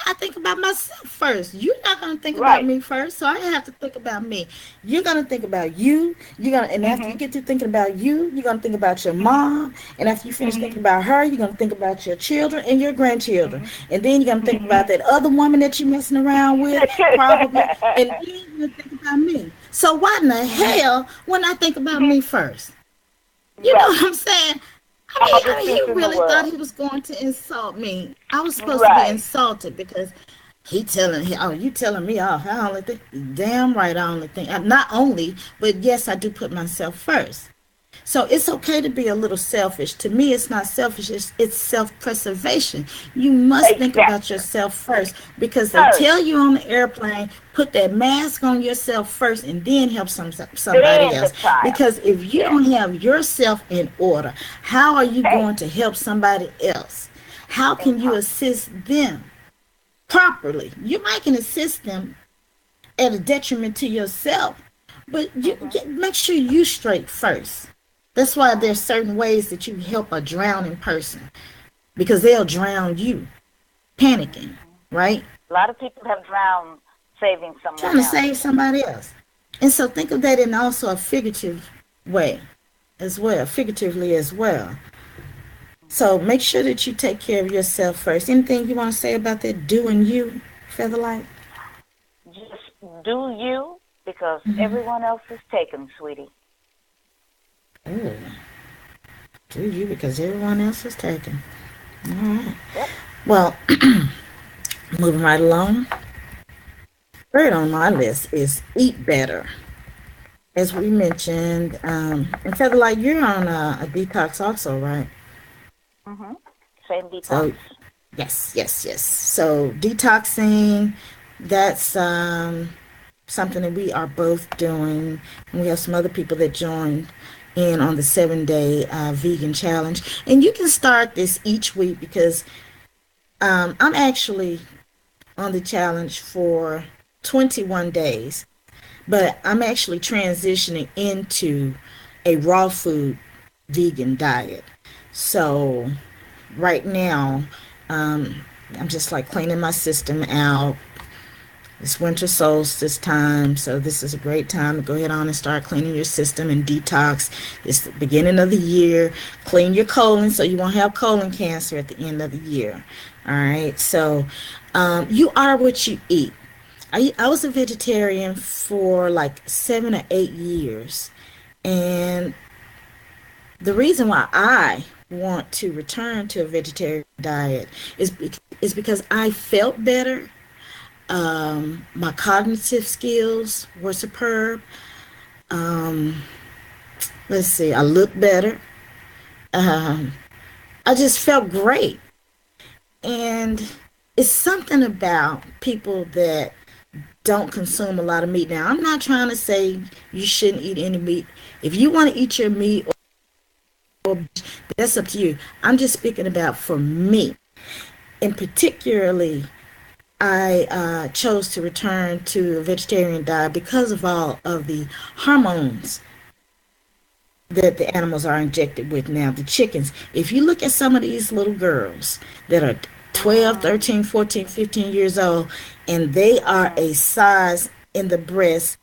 S2: I think about myself first. You're not gonna think about
S3: Right.
S2: me first, so I have to think about me. You're gonna think about you. And after you
S3: Mhm.
S2: get to thinking about you, you're gonna think about your
S3: Mhm.
S2: mom. And after you finish thinking
S3: Mhm.
S2: about her, you're gonna think about your children and your grandchildren.
S3: Mhm.
S2: And then you're gonna think
S3: Mhm.
S2: about that other woman that you're messing around with, probably. And then you're gonna think about me. So why in the
S3: Mhm.
S2: hell when I think about
S3: Mhm.
S2: me first? You know
S3: Right.
S2: what I'm saying?
S3: All the
S2: He
S3: sense in the
S2: really thought
S3: world.
S2: he was going to insult me. I was supposed to be
S3: Right.
S2: insulted because you telling me off. I only think, damn right, I only think, not only, but yes, I do put myself first. So it's okay to be a little selfish. To me, it's not selfish, it's self preservation. You must think about
S3: Exactly.
S2: yourself first, because they
S3: First,
S2: tell you on the airplane, put that mask on yourself first and then help somebody
S3: then the
S2: else.
S3: child.
S2: Because if you
S3: Yes.
S2: don't have yourself in order, how are you
S3: Hey,
S2: going to help somebody else? How can you
S3: impossible.
S2: assist them properly? You might can assist them at a detriment to yourself, but
S3: Mhm.
S2: make sure you straight first. That's why there's
S3: Mhm.
S2: certain ways that you help a drowning person, because they'll drown you, panicking,
S3: Mhm.
S2: right?
S3: A lot of people have drowned saving
S2: Trying
S3: someone
S2: to
S3: else.
S2: save somebody else. And so think of that in also a figurative way as well, figuratively as well. So make sure that you take care of yourself first. Anything you want to say about that? Doing you, Featherlight?
S3: Just do you because
S2: Mm-hmm.
S3: everyone else is taken, sweetie.
S2: Ooh, do you because everyone else is taken. All right.
S3: Yep.
S2: Well, Moving right along. Third on my list is eat better. As we mentioned, and Featherlight, you're on a detox also, right?
S3: Mhm. Same detox.
S2: So yes, yes, yes. So detoxing, that's something that we are both doing. And we have some other people that joined in on the 7-day vegan challenge. And you can start this each week because I'm actually on the challenge for 21 days, but I'm actually transitioning into a raw food vegan diet. So right now, I'm just like cleaning my system out. It's winter solstice time, so this is a great time to go ahead on and start cleaning your system and detox. It's the beginning of the year. Clean your colon so you won't have colon cancer at the end of the year. All right, so you are what you eat. I was a vegetarian for like 7 or 8 years, and the reason why I want to return to a vegetarian diet is because I felt better. My cognitive skills were superb. Um, let's see, I looked better. Um, I just felt great. And it's something about people that don't consume a lot of meat. Now, I'm not trying to say you shouldn't eat any meat. If you want to eat your meat, or that's up to you. I'm just speaking about for me. And particularly, I chose to return to a vegetarian diet because of all of the hormones that the animals are injected with now. The chickens, if you look at some of these little girls that are 12, 13, 14, 15 years old, and they are a size in the breast,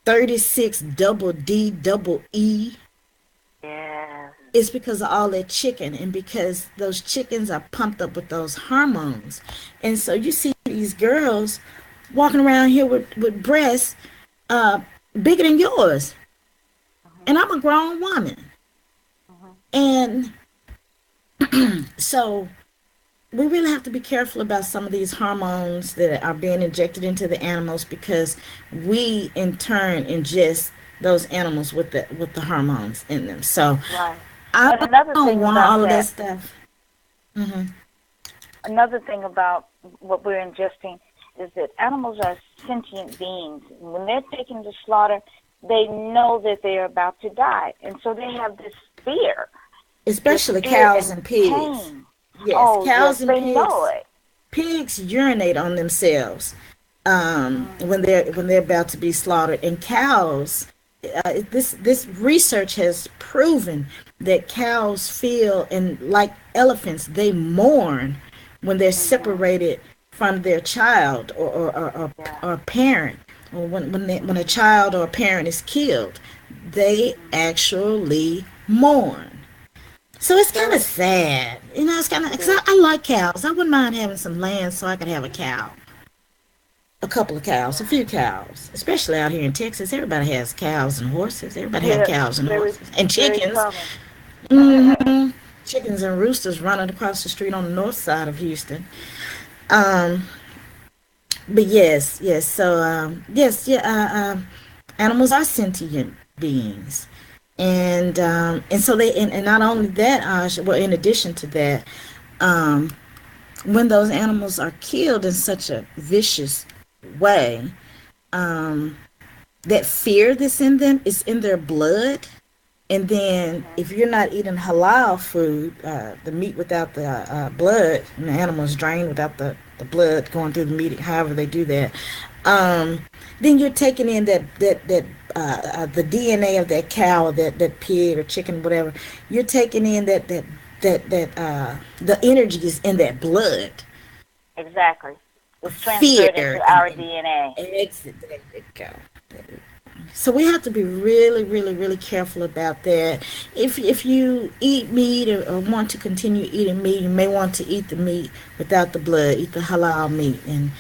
S2: 36 double D, double E,
S3: Yeah.
S2: it's because of all that chicken and because those chickens are pumped up with those hormones. And so you see these girls walking around here with breasts uh, bigger than yours. And I'm a grown woman. And so we really have to be careful about some of these hormones that are being injected into the animals because we in turn ingest those animals with the hormones in them. So
S3: Right.
S2: I
S3: And another
S2: don't
S3: thing
S2: want
S3: about
S2: all of that
S3: that,
S2: stuff. Hmm.
S3: another thing about what we're ingesting is that animals are sentient beings. When they're taken to slaughter, they know that they are about to die, and so they have this
S2: Especially
S3: fear
S2: cows
S3: and
S2: and pigs.
S3: pain.
S2: Yes,
S3: Oh yes,
S2: cows and
S3: they know
S2: pigs.
S3: it.
S2: Pigs urinate on themselves when they're about to be slaughtered, and cows. This research has proven that cows feel and like elephants, they mourn when they're separated from their child
S3: Yeah.
S2: or parent, or when a child or a parent is killed, they actually mourn. So it's kind of
S3: Very.
S2: sad, It's kind of
S3: It
S2: because
S3: is.
S2: I like cows. I wouldn't mind having some land so I could have a cow, a couple of cows, a
S3: Yeah.
S2: few cows. Especially out here in Texas, everybody has cows and horses. Everybody have
S3: Yes.
S2: cows and
S3: Very.
S2: horses and
S3: Very
S2: chickens.
S3: common.
S2: Hmm. Chickens and roosters running across the street on the north side of Houston. Um, but yes, yes. So yes, yeah. Animals are sentient beings, and so and not only that, well, in addition to that, um, when those animals are killed in such a vicious way, um, that fear that's in them is in their blood. And then if you're not eating halal food, the meat without the blood, and the animal's drained without the blood going through the meat, however they do that, um, then you're taking in the DNA of that cow, or that pig or chicken, whatever. You're taking in the energy is in that blood,
S3: Exactly.
S2: the
S3: It's transferred
S2: fear
S3: into
S2: and,
S3: our
S2: and
S3: DNA.
S2: exit. There you go. So we have to be really, really, really careful about that. If you eat meat or want to continue eating meat, you may want to eat the meat without the blood, eat the halal meat, and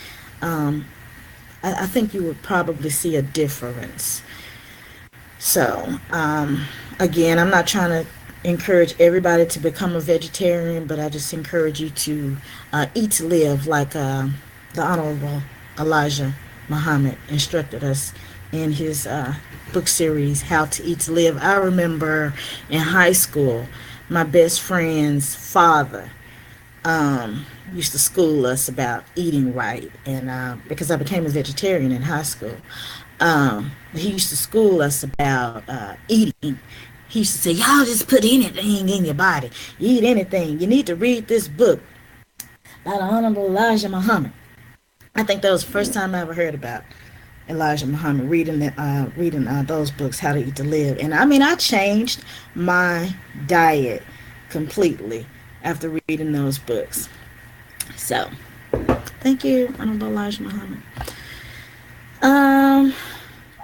S2: um, I think you would probably see a difference. So again, I'm not trying to encourage everybody to become a vegetarian, but I just encourage you to eat to live, like the Honorable Elijah Muhammad instructed us in his book series, How to Eat to Live. I remember in high school, my best friend's father used to school us about eating right, and because I became a vegetarian in high school, he used to school us about eating. He used to say, y'all just put anything in your body. You eat anything. You need to read this book by the Honorable Elijah Muhammad. I think that was the first time I ever heard about Elijah Muhammad, reading those books, How to Eat to Live. And I mean, I changed my diet completely after reading those books. So, thank you, Honorable Elijah Muhammad.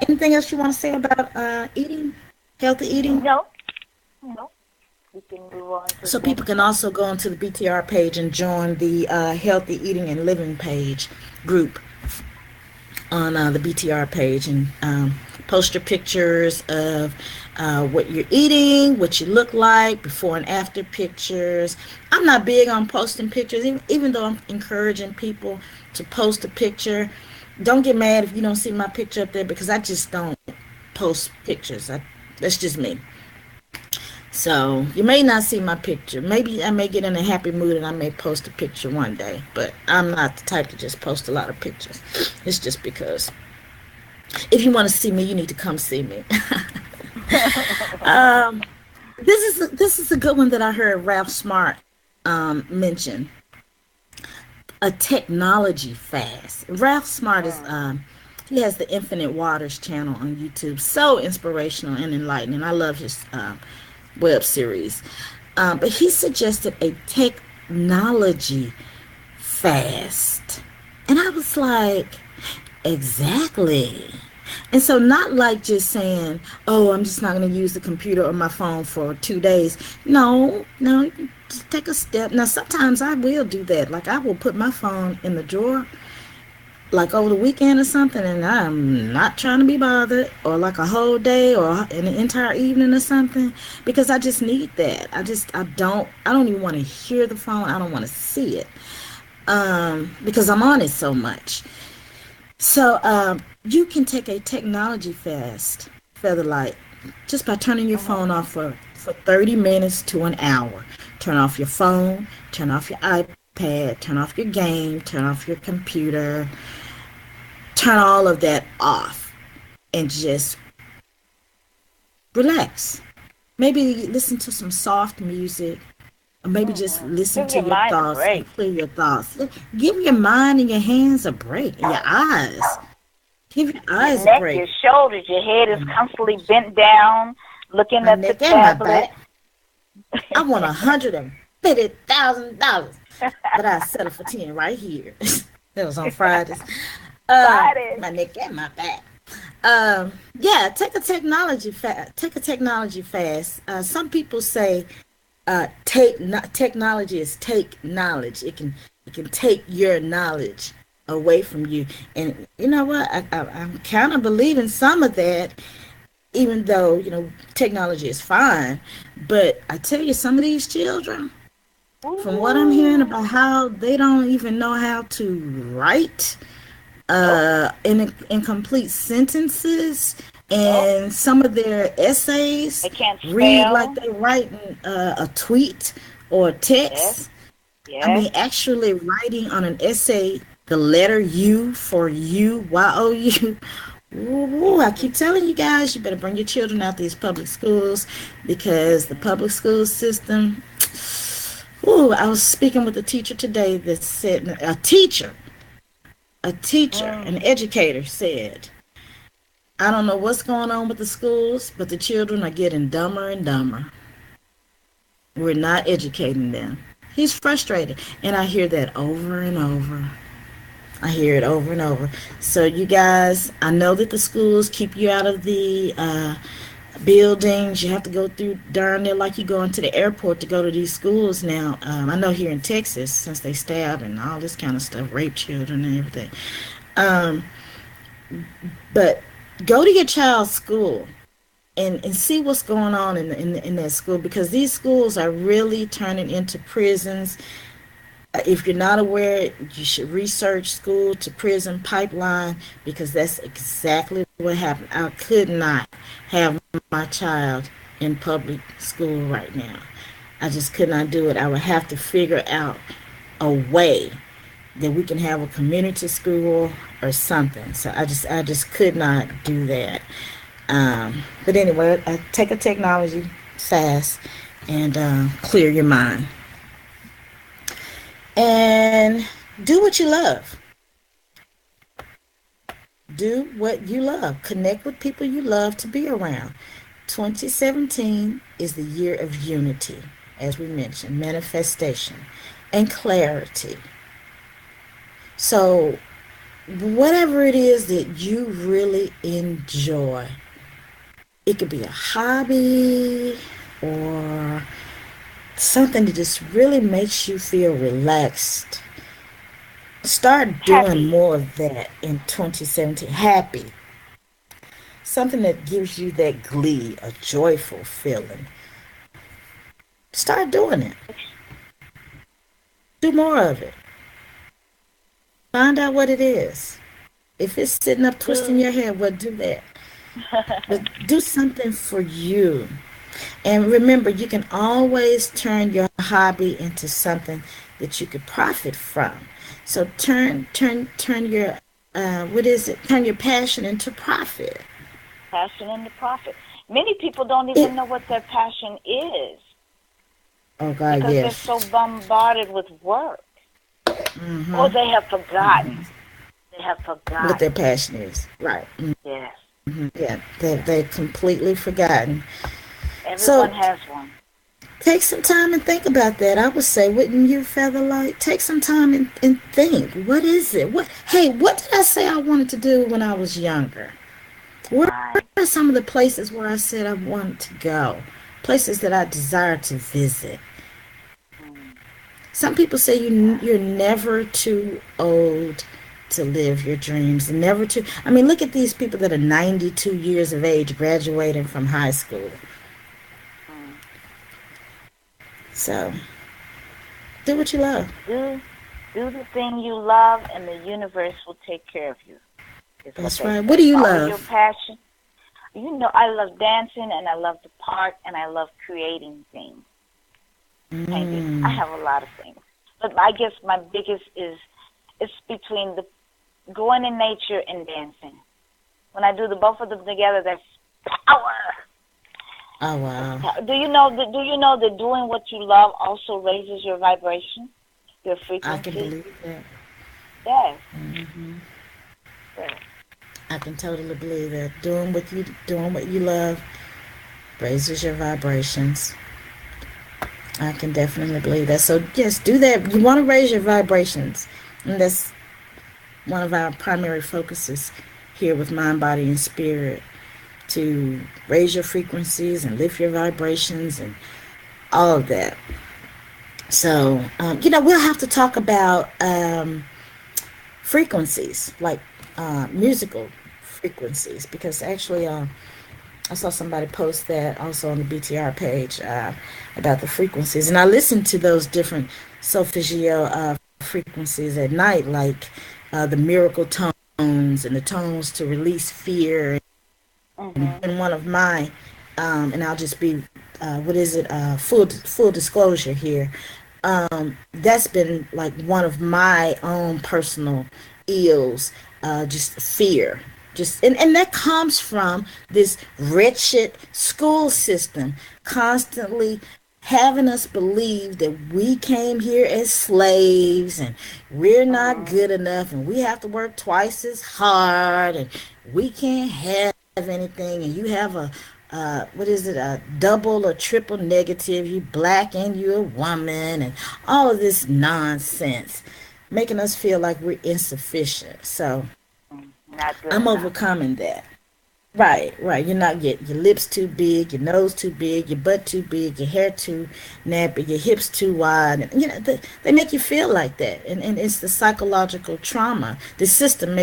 S2: Anything else you want to say about eating, healthy eating?
S3: No. We can move on.
S2: So people can also go onto the BTR page and join the Healthy Eating and Living page group on the BTR page, and post your pictures of what you're eating, what you look like, before and after pictures. I'm not big on posting pictures, even though I'm encouraging people to post a picture. Don't get mad if you don't see my picture up there, because I just don't post pictures. That's just me. So you may not see my picture. Maybe I may get in a happy mood and I may post a picture one day, but I'm not the type to just post a lot of pictures. It's just because if you want to see me, you need to come see me. This is a good one that I heard Ralph Smart mention. A technology fast. Ralph Smart is he has the Infinite Waters channel on YouTube. So inspirational and enlightening. I love his web series. But he suggested a technology fast. And I was like, exactly. And so not like just saying, oh, I'm just not going to use the computer or my phone for 2 days. No, just take a step. Now, sometimes I will do that. Like, I will put my phone in the drawer, like over the weekend or something, and I'm not trying to be bothered, or like a whole day or an entire evening or something, because I just need that. I don't even want to hear the phone. I don't want to see it, because I'm on it so much. So you can take a technology fast, Featherlight, just by turning your phone off for 30 minutes to an hour. Turn off your phone, turn off your iPad, turn off your game, turn off your computer, turn all of that off, and just relax. Maybe listen to some soft music, or maybe just listen to your thoughts and clear your thoughts. Give your mind and your hands a break, and your eyes. Give your eyes
S3: your neck,
S2: a break.
S3: Your shoulders, your head is constantly bent down, looking at the tablet.
S2: I want $150,000, but I settle for 10 right here. That was on Fridays. My neck and my back. Yeah, take a technology fast. Some people say technology is take knowledge. It can take your knowledge away from you, and you know what? I'm kind of believing some of that. Even though technology is fine, but I tell you, some of these children, from what I'm hearing about how they don't even know how to write in complete sentences, and some of their essays
S3: they can't
S2: read
S3: spell
S2: like they're writing a tweet or a text.
S3: Yes.
S2: I mean, actually writing on an essay the letter U for you, Y-O-U. Ooh, I keep telling you guys, you better bring your children out these public schools, because the public school system. Ooh, I was speaking with a teacher today that said, an educator said, I don't know what's going on with the schools, but the children are getting dumber and dumber. We're not educating them. He's frustrated, and I hear that over and over. I hear it over and over. So you guys, I know that the schools keep you out of the buildings. You have to go through darn near like you go into the airport to go to these schools now. I know here in Texas, since they stab and all this kind of stuff, rape children and everything. But go to your child's school and see what's going on in that school, because these schools are really turning into prisons. If you're not aware, you should research school to prison pipeline, because that's exactly what happened. I could not have my child in public school right now. I just could not do it. I would have to figure out a way that we can have a community school or something. So I just could not do that. But anyway, take a technology fast and clear your mind. And do what you love. Do what you love. Connect with people you love to be around. 2017 is the year of unity, as we mentioned, manifestation and clarity. So, whatever it is that you really enjoy, it could be a hobby or something that just really makes you feel relaxed. Start doing
S3: Happy.
S2: more of that in 2017. Happy. Something that gives you that glee, a joyful feeling. Start doing it. Do more of it. Find out what it is. If it's sitting up twisting
S3: Do
S2: your head, well, do that. But do something for you. And remember, you can always turn your hobby into something that you could profit from. So turn your what is it? Turn your passion into profit.
S3: passion and the profit. Many people don't
S2: It
S3: even know what their passion is
S2: oh God,
S3: because they're
S2: yes.
S3: so bombarded with work. Or
S2: Mhm.
S3: they have forgotten. They have
S2: What their
S3: forgotten.
S2: passion is. Right.
S3: Yes.
S2: Yeah. They've completely forgotten.
S3: Everyone
S2: So
S3: has one.
S2: take some time and think about that. I would say, wouldn't you, Featherlight? Take some time and think. What is it? What did I say I wanted to do when I was younger? Where
S3: Right.
S2: are some of the places where I said I wanted to go? Places that I desire to visit.
S3: Mm,
S2: Some people say you're never too old to live your dreams. Never too. I mean, look at these people that are 92 years of age graduating from high school.
S3: mm.
S2: So do what you love.
S3: Do do the thing you love, and the universe will take care of you. Is what
S2: That's
S3: they
S2: right. What do
S3: say.
S2: you
S3: Follow your
S2: love?
S3: passion. You know, I love dancing, and I love the park, and I love creating things, painting. I
S2: Mm.
S3: have a lot of things, but I guess my biggest is it's between the going in nature and dancing. When I do the both of them together, that's power.
S2: Oh
S3: That's
S2: wow.
S3: power. Do you know that doing what you love also raises your vibration, your
S2: I can
S3: frequency?
S2: believe that.
S3: Yes.
S2: Hmm.
S3: Yes.
S2: I can totally believe that. Doing what you love raises your vibrations. I can definitely believe that. So yes, do that. You want to raise your vibrations, and that's one of our primary focuses here with mind, body, and spirit, to raise your frequencies and lift your vibrations and all of that. So we'll have to talk about frequencies, like musical frequencies, because actually I saw somebody post that also on the BTR page about the frequencies, and I listened to those different solfeggio frequencies at night, like the miracle tones and the tones to release fear.
S3: Mhm.
S2: And one of mine, and I'll just be, what is it? Full disclosure here. That's been like one of my own personal ills, just fear. And that comes from this wretched school system constantly having us believe that we came here as slaves and we're not
S3: Mhm.
S2: good enough and we have to work twice as hard and we can't have anything, and you have a what is it, a double or triple negative, you black and you're a woman, and all of this nonsense making us feel like we're insufficient. So
S3: Not good
S2: I'm
S3: enough.
S2: overcoming that. Right. You're not, your lips too big, your nose too big, your butt too big, your hair too nappy, your hips too wide. And, they make you feel like that, and it's the psychological trauma. The system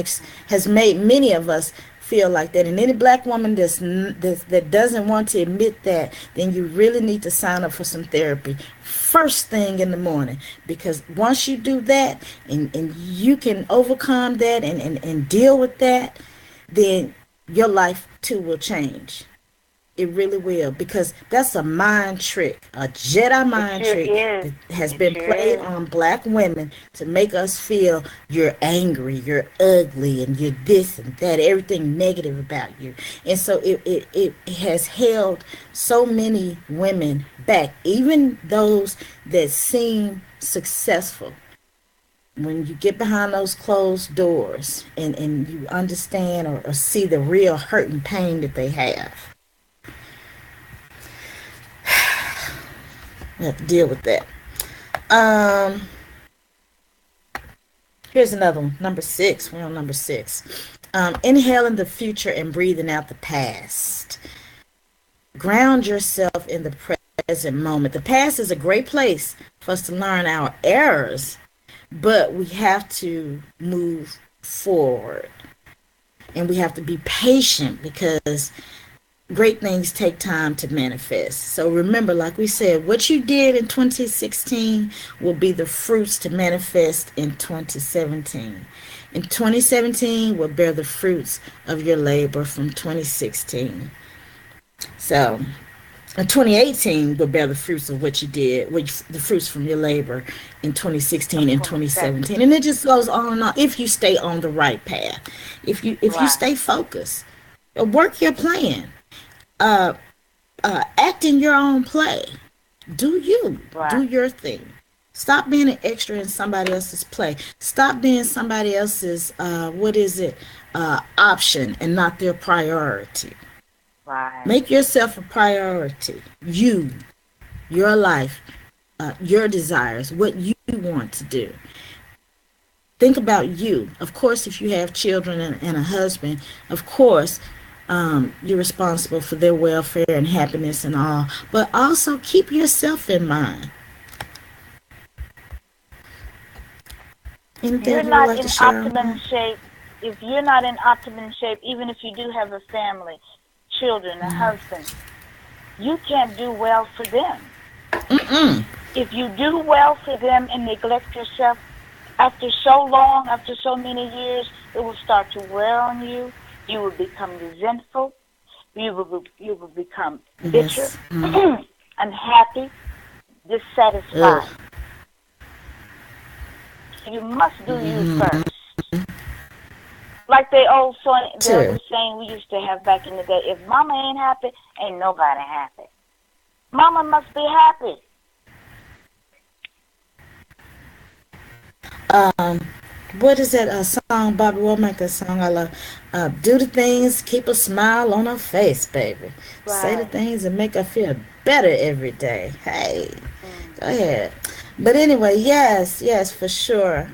S2: has made many of us feel like that. And any black woman that doesn't want to admit that, then you really need to sign up for some therapy first thing in the morning. Because once you do that and you can overcome that and deal with that, then your life too will change. It really will, because that's a mind trick, a Jedi
S3: It
S2: mind
S3: sure
S2: trick
S3: is.
S2: that has
S3: It
S2: been
S3: sure
S2: played
S3: is.
S2: on black women to make us feel you're angry, you're ugly, and you're this and that, everything negative about you. And so it has held so many women back, even those that seem successful. When you get behind those closed doors and you understand or see the real hurt and pain that they have, we have to deal with that. Um, Here's another one. Number six. We're on number six. Inhaling the future and breathing out the past. Ground yourself in the present moment. The past is a great place for us to learn our errors, but we have to move forward. And we have to be patient, because great things take time to manifest. So remember, like we said, what you did in 2016 will be the fruits to manifest in 2017. In 2017 will bear the fruits of your labor from 2016. So in 2018 will bear the fruits of what you did, which the fruits from your labor in
S3: Of
S2: 2016 and 2017.
S3: 2017.
S2: And it just goes on and on if you stay on the right path. If you
S3: Right.
S2: stay focused, work your plan. Uh, Act in your own play. Do you do
S3: Right.
S2: your thing? Stop being an extra in somebody else's play. Stop being somebody else's what is it, option, and not their priority.
S3: Right.
S2: Make yourself a priority. You, your life, your desires, what you want to do. Think about you. Of course, if you have children and a husband, of course, you're responsible for their welfare and happiness and all. But also keep yourself in mind. Anything
S3: You're
S2: else you would
S3: not
S2: like to
S3: in
S2: share on
S3: optimum
S2: that?
S3: shape. If you're not in optimum shape, even if you do have a family, children, a husband, you can't do well for them.
S2: Mm-mm.
S3: If you do well for them and neglect yourself, after so long, after so many years, it will start to wear on you. You will become resentful. You will become bitter,
S2: Yes. Mm.
S3: unhappy,
S2: Ugh.
S3: dissatisfied. You must do you first. Like the
S2: Sure.
S3: old saying we used to have back in the day: if Mama ain't happy, ain't nobody happy. Mama must be happy.
S2: Um, what is that song, Bobby Womack, a song I love? Do the things, keep a smile on her face, baby. Say the
S3: Right.
S2: things and make her feel better every day. Hey, go
S3: Hmm.
S2: ahead. But anyway, yes, yes, for sure.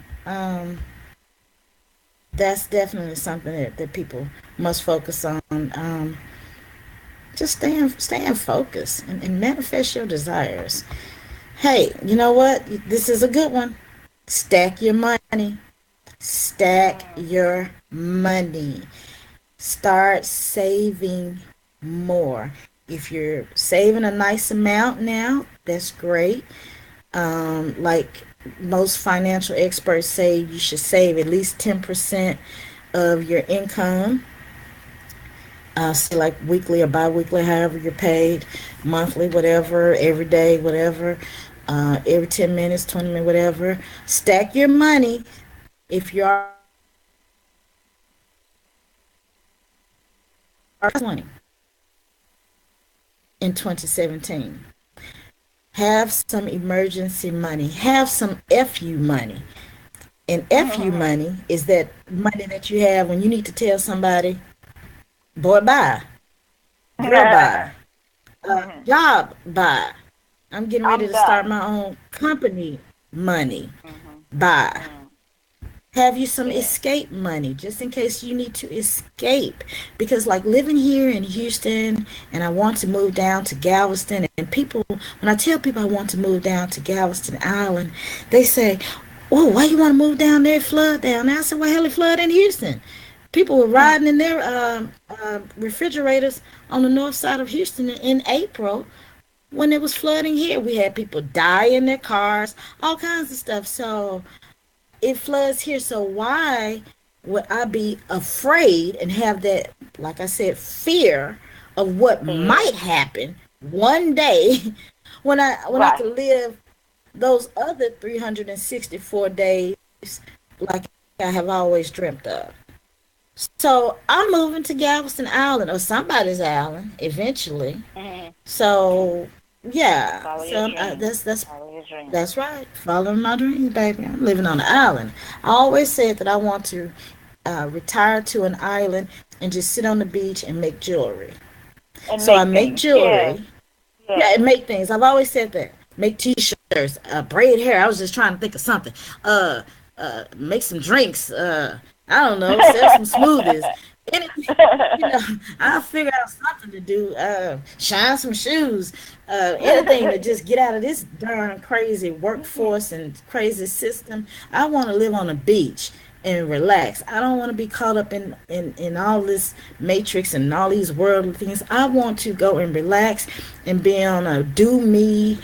S2: That's definitely something that people must focus on. Just staying focused and manifest your desires. Hey, you know what? This is a good one. Stack your money. Stack
S3: Mm.
S2: your money. Start saving more. If you're saving a nice amount now, that's great. Like most financial experts say, you should save at least 10% of your income. Say like weekly or bi-weekly, however you're paid, monthly, whatever, every day, whatever, every 10 minutes, 20 minutes, whatever. Stack your money. If you are 20 in 2017, have some emergency money, have some FU money. And FU money is that money that you have when you need to tell somebody, boy, bye, girl, bye, job, bye. I'm getting ready
S3: I'm
S2: to start
S3: done.
S2: my own company, money,
S3: Hmm.
S2: bye.
S3: Mm.
S2: Have you some
S3: Yeah.
S2: escape money just in case you need to escape? Because, like, living here in Houston, and I want to move down to Galveston, and people, when I tell people I want to move down to Galveston Island, they say, "Oh, why you want to move down there, flood down there?" I said, "Well, hell, it flood in Houston." People were riding in their refrigerators on the north side of Houston in April when it was flooding here. We had people die in their cars, all kinds of stuff. So it floods here. So why would I be afraid and have that, like I said, fear of what might happen one day when I could live those other 364 days like I have always dreamt of. So I'm moving to Galveston Island or somebody's island eventually. So yeah, so that's right. Following my dreams, baby. I'm living on the island. I always said that I want to retire to an island and just sit on the beach and make jewelry.
S3: And
S2: so I make jewelry.
S3: Yeah,
S2: and make things. I've always said that. Make T-shirts, braid hair. I was just trying to think of something. Make some drinks. I don't know. Sell some smoothies. Anything, I'll figure out something to do. Shine some shoes. Anything to just get out of this darn crazy workforce and crazy system. I want to live on a beach and relax. I don't want to be caught up in all this matrix and all these worldly things. I want to go and relax and be on a do me,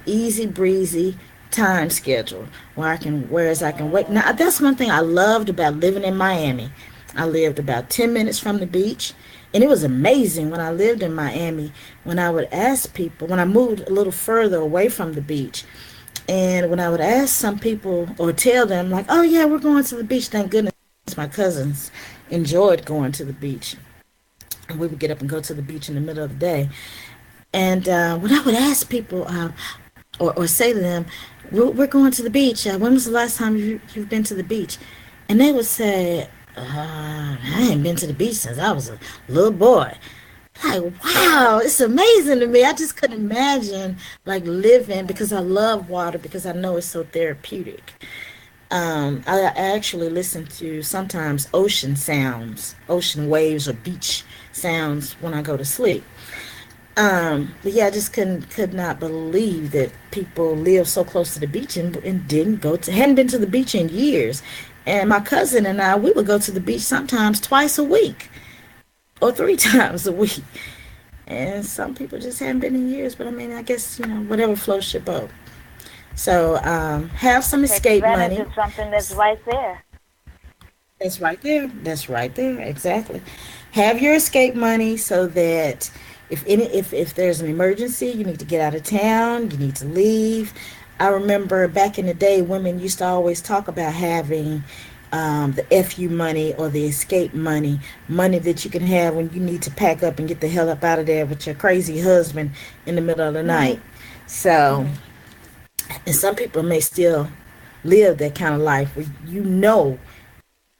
S2: easy breezy time schedule where I can wait. Now that's one thing I loved about living in Miami. I lived about 10 minutes from the beach, and it was amazing when I lived in Miami, when I would ask people, when I moved a little further away from the beach, and when I would ask some people or tell them like, oh yeah, we're going to the beach, thank goodness my cousins enjoyed going to the beach, and we would get up and go to the beach in the middle of the day. And when I would ask people or say to them, we're going to the beach, when was the last time you've been to the beach? And they would say, I ain't been to the beach since I was a little boy. Like, wow, it's amazing to me. I just couldn't imagine like living, because I love water, because I know it's so therapeutic. I actually listen to sometimes ocean sounds, ocean waves or beach sounds when I go to sleep. But yeah, I just could not believe that people live so close to the beach and hadn't been to the beach in years. And my cousin and I, we would go to the beach sometimes twice a week or 3 times a week. And some people just haven't been in years, but I mean, I guess, whatever floats your boat. So have some escape money.
S3: Take something that's right there.
S2: That's right there. That's right there. Exactly. Have your escape money so that if there's an emergency, you need to get out of town, you need to leave. I remember back in the day, women used to always talk about having the FU money or the escape money that you can have when you need to pack up and get the hell up out of there with your crazy husband in the middle of the night. So, and some people may still live that kind of life where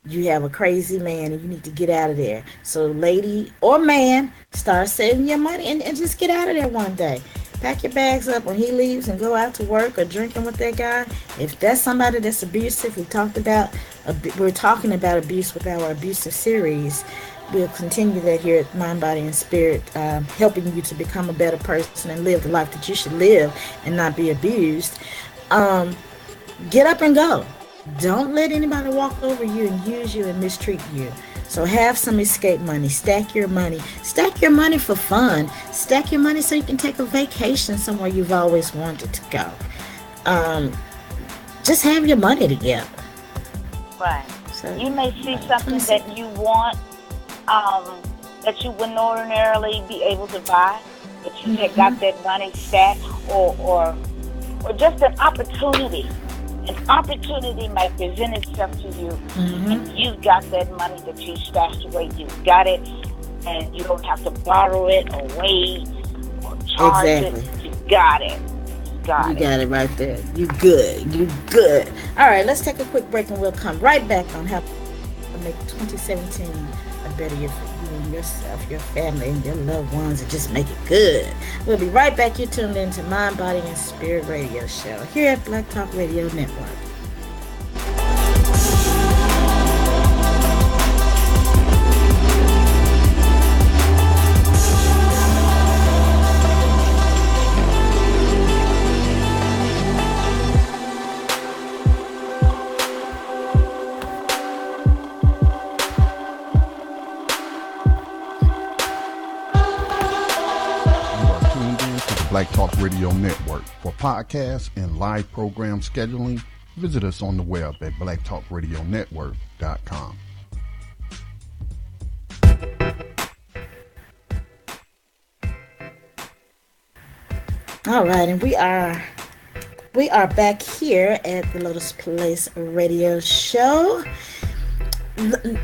S2: you have a crazy man and you need to get out of there. So lady or man, start saving your money and just get out of there one day. Pack your bags up when he leaves and go out to work or drinking with that guy. If that's somebody that's abusive, we're talking about abuse with our abusive series. We'll continue that here at Mind, Body, and Spirit, helping you to become a better person and live the life that you should live and not be abused. Get up and go. Don't let anybody walk over you and use you and mistreat you. So have some escape money. Stack your money. Stack your money for fun. Stack your money so you can take a vacation somewhere you've always wanted to go. Just have your money together.
S3: Right. So, you may see something that you want that you wouldn't ordinarily be able to buy, but you had got that money stacked, or just an opportunity. An opportunity might present itself to you, and you got that money that you stashed away. You got it, and you don't have to borrow it or wait or charge it. You got it. You got it right there. You good. All right, let's take a quick break, and we'll come right back on how to make 2017 a better year for you and yourself, your family, and your loved ones, and just make it good. We'll be right back. You're tuned into Mind, Body, and Spirit Radio Show here at Black Talk Radio Network.
S1: Radio Network. For podcasts and live program scheduling, visit us on the web at blacktalkradionetwork.com.
S2: All right, and we are back here at the Lotus Place Radio Show.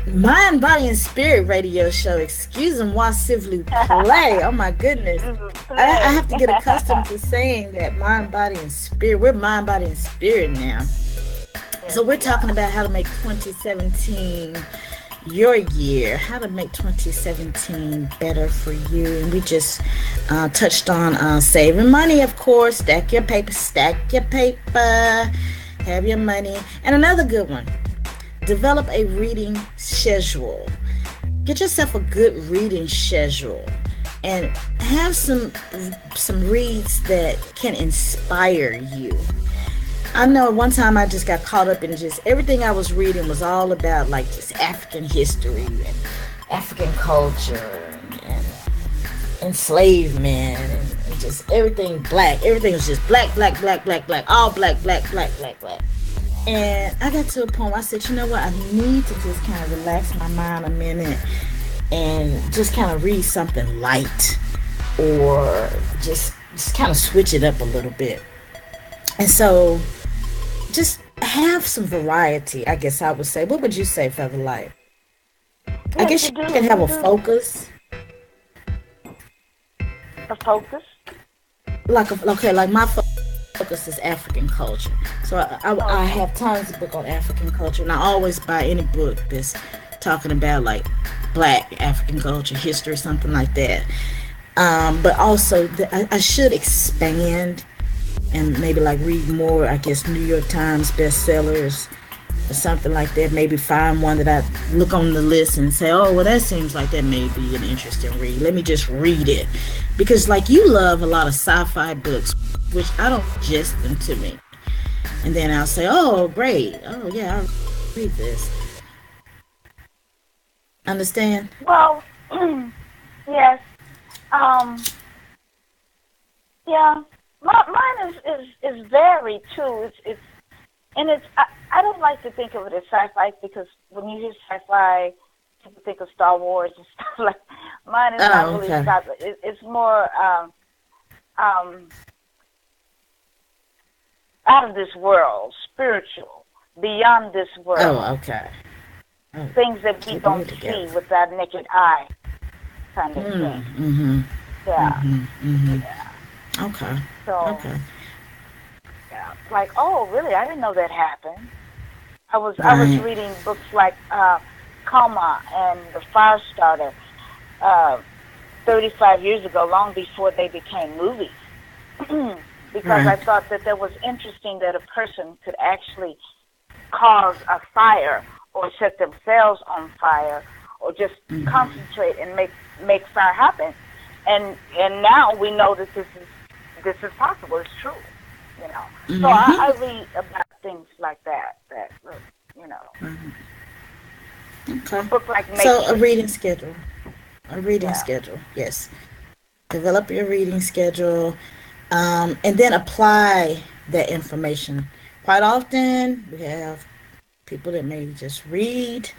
S2: Mind, Body, and Spirit Radio Show. Excusez-moi, s'il vous plaît. Oh my goodness. I have to get accustomed to saying that mind, body, and spirit. We're mind, body, and spirit now. So we're talking about how to make 2017 your year, how to make 2017 better for you. And we just touched on saving money, of course. Stack your paper, have your money. And another good one, develop a reading schedule. Get yourself a good reading schedule and have some reads that can inspire you. I know one time I just got caught up in just everything I was reading was all about like just African history and African culture and enslavement and just everything black. Everything was just black, all black. And I got to a point where I said, you know what, I need to just kind of relax my mind a minute and just kind of read something light or just kind of switch it up a little bit. And so just have some variety, I guess I would say. What would you say, Feather Light? I guess you can have a focus.
S3: A focus?
S2: Like my focus is African culture. So I have tons of books on African culture, and I always buy any book that's talking about like Black African culture, history, something like that. But also I should expand and maybe like read more, I guess, New York Times bestsellers or something like that. Maybe find one that I look on the list and say, oh, well, that seems like that may be an interesting read. Let me just read it. Because like you love a lot of sci-fi books, which I don't suggest them to me. And then I'll say, oh, great. Oh, yeah, I'll read this. Understand?
S3: Well, yes. Yeah. Mine is varied too. It's I don't like to think of it as sci-fi because when you hear sci-fi, people think of Star Wars and stuff like. Mine is not really sci-fi. It's more out of this world, spiritual, beyond this world.
S2: Oh, okay. Oh,
S3: things that we don't see with our naked eye, kind of thing.
S2: Mm-hmm.
S3: Yeah.
S2: Mm-hmm.
S3: Yeah.
S2: Okay.
S3: So,
S2: okay.
S3: Yeah, like, oh, really? I didn't know that happened. I was reading books like Coma and The Fire Starter 35 years ago, long before they became movies, because I thought that was interesting that a person could actually cause a fire or set themselves on fire or just concentrate and make fire happen. And now we know that this is possible. It's true, you know. So I read about things like that, you know.
S2: Okay.
S3: A book like
S2: so a reading schedule. Schedule, yes. Develop your reading schedule, and then apply that information. Quite often, we have people that maybe just read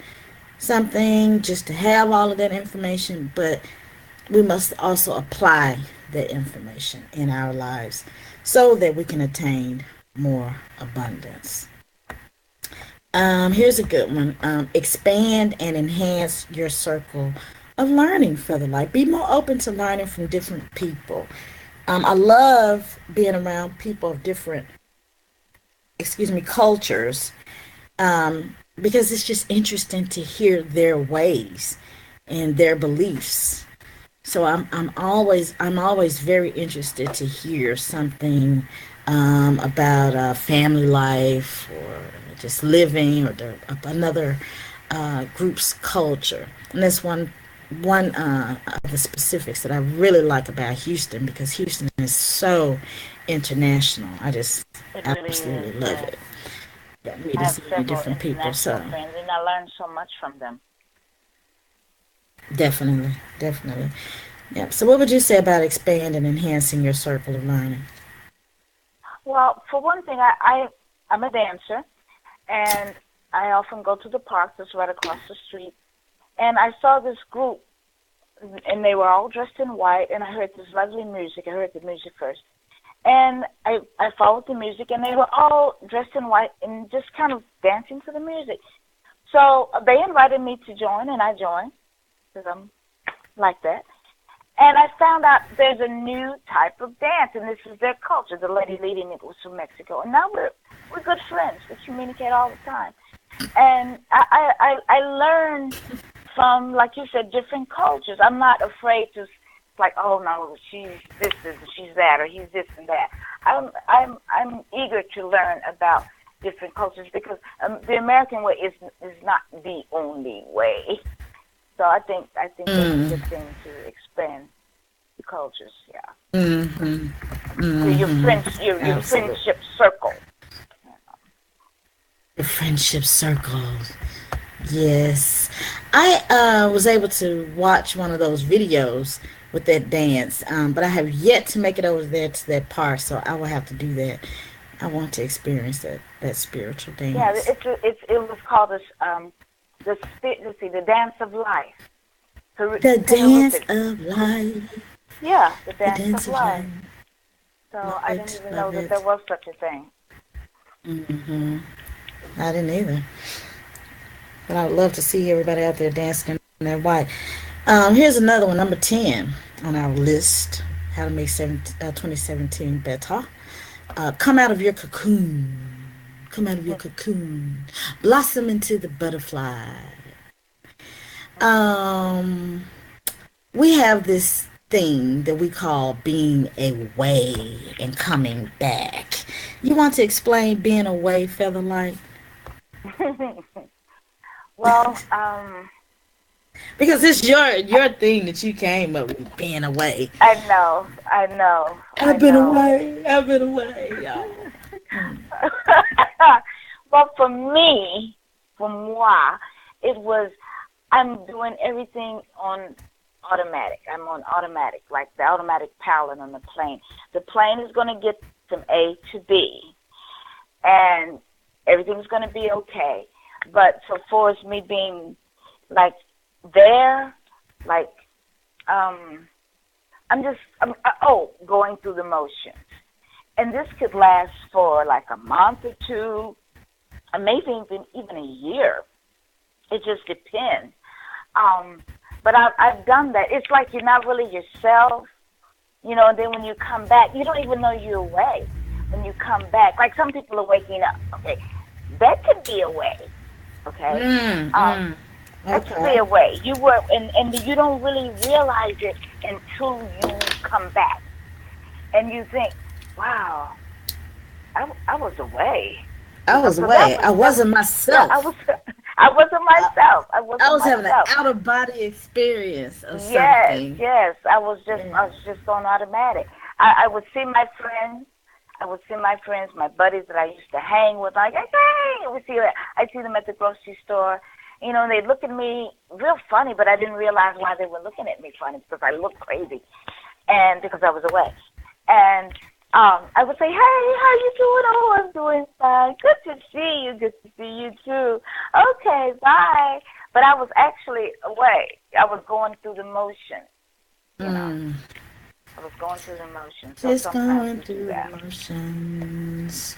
S2: something just to have all of that information, but we must also apply that information in our lives so that we can attain more abundance. Here's a good one. Expand and enhance your circle of learning, Feather Light. Be more open to learning from different people. I love being around people of different, cultures, because it's just interesting to hear their ways and their beliefs. So I'm always very interested to hear something about family life or just living or another group's culture. And that's one of the specifics that I really like about Houston, because Houston is so international. I just absolutely love it. Yeah, meeting so many different people. So
S3: friends, and I learned so much from them.
S2: Definitely. Yep. So what would you say about expanding and enhancing your circle of learning?
S3: Well, for one thing, I'm a dancer, and I often go to the park that's right across the street. And I saw this group, and they were all dressed in white, and I heard this lovely music. I heard the music first. And I followed the music, and they were all dressed in white and just kind of dancing to the music. So they invited me to join, and I joined because I'm like that. And I found out there's a new type of dance, and this is their culture. The lady leading it was from Mexico, and now we're good friends. We communicate all the time, and I learn from, like you said, different cultures. I'm not afraid to like, oh no, she's this and she's that, or he's this and that. I'm eager to learn about different cultures because the American way is not the only way. So I think that's a good thing to expand the cultures. Yeah. Your friendship circle.
S2: Your friendship circles. Yes. I was able to watch one of those videos with that dance, but I have yet to make it over there to that park, so I will have to do that. I want to experience that spiritual
S3: Yeah,
S2: dance.
S3: it was called the dance of life.
S2: The dance
S3: Honorific.
S2: of life.
S3: Yeah, the
S2: The
S3: dance
S2: dance
S3: of
S2: of
S3: life.
S2: life.
S3: So
S2: Love
S3: I didn't
S2: it.
S3: even know
S2: Love
S3: that there
S2: it.
S3: was such a thing.
S2: I didn't either. But I would love to see everybody out there dancing in that white. Here's another one, number 10 on our list. How to make 2017 better. Come out of your cocoon. Come out of your cocoon. Blossom into the butterfly. Um, we have this thing that we call being away and coming back. You want to explain being away, Featherlight?
S3: Well,
S2: Because it's your thing that you came up with, being away.
S3: I know, I know, I
S2: I've been
S3: know.
S2: away. I've been away, y'all.
S3: Well, for me, for moi, it was I'm doing everything on automatic. I'm on automatic, like the automatic pilot on the plane. The plane is going to get from A to B, and everything's going to be okay. But so far as me being like there, like um, going through the motions, and this could last for like a month or two, or maybe even a year. It just depends. But I've done that. It's like you're not really yourself, and then when you come back, you don't even know you're away. When you come back, like some people are waking up. Okay, that could be a way. Okay, that could be
S2: Okay.
S3: a way. You were, and you don't really realize it until you come back, and you think, wow, I was away.
S2: I was
S3: So that
S2: away.
S3: was
S2: I
S3: that was
S2: wasn't
S3: yeah. I
S2: myself.
S3: was I wasn't
S2: I,
S3: myself. I
S2: I
S3: wasn't
S2: was having an
S3: myself.
S2: out of body experience of
S3: Yes,
S2: something.
S3: yes.
S2: Yeah.
S3: I was just on automatic. I would see my friends. I would see my friends, my buddies that I used to hang with. Like, hey, I see them at the grocery store. And they look at me real funny, but I didn't realize why they were looking at me funny because I looked crazy, and because I was away. And I would say, hey, how you doing? Oh, I'm doing fine. Good to see you. Good to see you too. Okay, bye. But I was actually away. I was going through the motion, you know.
S2: Mm.
S3: I was going through the motion. So
S2: Just
S3: sometimes
S2: going
S3: we do
S2: through the
S3: that.
S2: motions.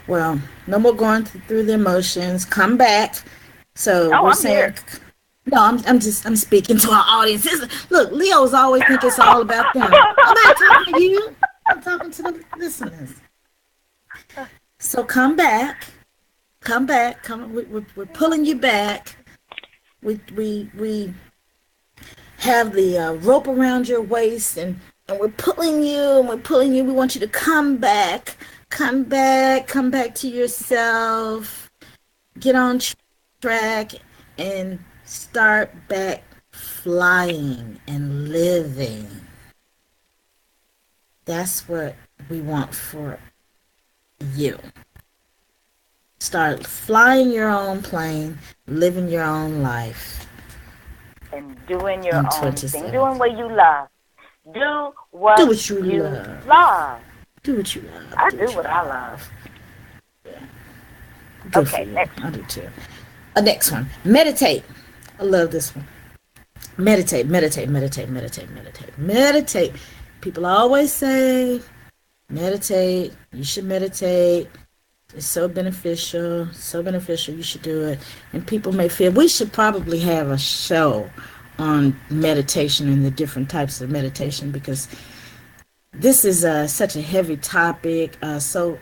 S2: Well, no more going through the emotions. Come back. So
S3: Oh,
S2: we're
S3: I'm
S2: saying,
S3: here.
S2: no, I'm speaking to our audience. Look, Leos always think it's all about them. I'm not talking to you. I'm talking to the listeners. So come back. Come back. We're pulling you back. We have the rope around your waist, and we're pulling you, and we're pulling you. We want you to come back. Come back to yourself. Get on track and start back flying and living. That's what we want for you. Start flying your own plane, living your own life
S3: And doing your
S2: in
S3: own thing. Doing
S2: 2017.
S3: what you love. Do
S2: Do
S3: what
S2: what you
S3: you
S2: love.
S3: love.
S2: Do what you love.
S3: I
S2: Do
S3: do
S2: what you
S3: what I love.
S2: love. Good for
S3: Okay,
S2: you.
S3: next
S2: I
S3: one.
S2: do too. Next one. Meditate. I love this one. Meditate, meditate, meditate, meditate, meditate, meditate. People always say, meditate. You should meditate. It's so beneficial. So beneficial. You should do it. And people may feel we should probably have a show on meditation and the different types of meditation because this is such a heavy topic. So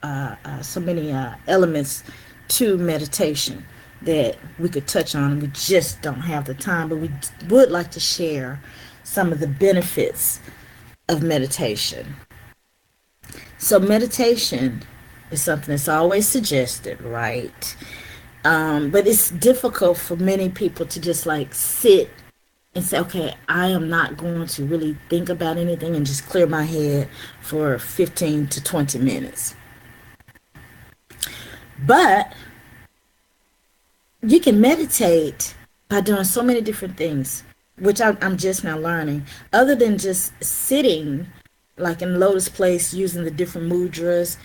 S2: many elements to meditation that we could touch on. We just don't have the time, but we would like to share some of the benefits of meditation. So meditation is something that's always suggested, right? But it's difficult for many people to just like sit and say, okay, I am not going to really think about anything and just clear my head for 15 to 20 minutes. But you can meditate by doing so many different things, which I'm just now learning. Other than just sitting, like in lotus place, using the different mudras,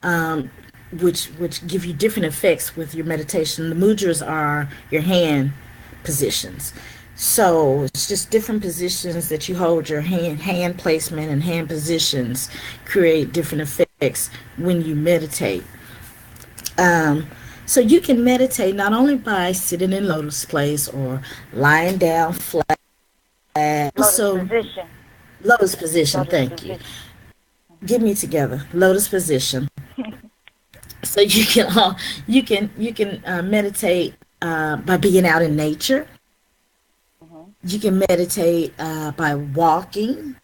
S2: um, which give you different effects with your meditation. The mudras are your hand positions. So it's just different positions that you hold your hand placement and hand positions create different effects when you meditate. Um, so you can meditate not only by sitting in lotus place or lying down flat,
S3: Lotus
S2: also
S3: position.
S2: lotus position.
S3: Lotus
S2: Thank you.
S3: position.
S2: Get me together. Lotus position. So you can meditate by being out in nature.
S3: Hmm.
S2: You can meditate by walking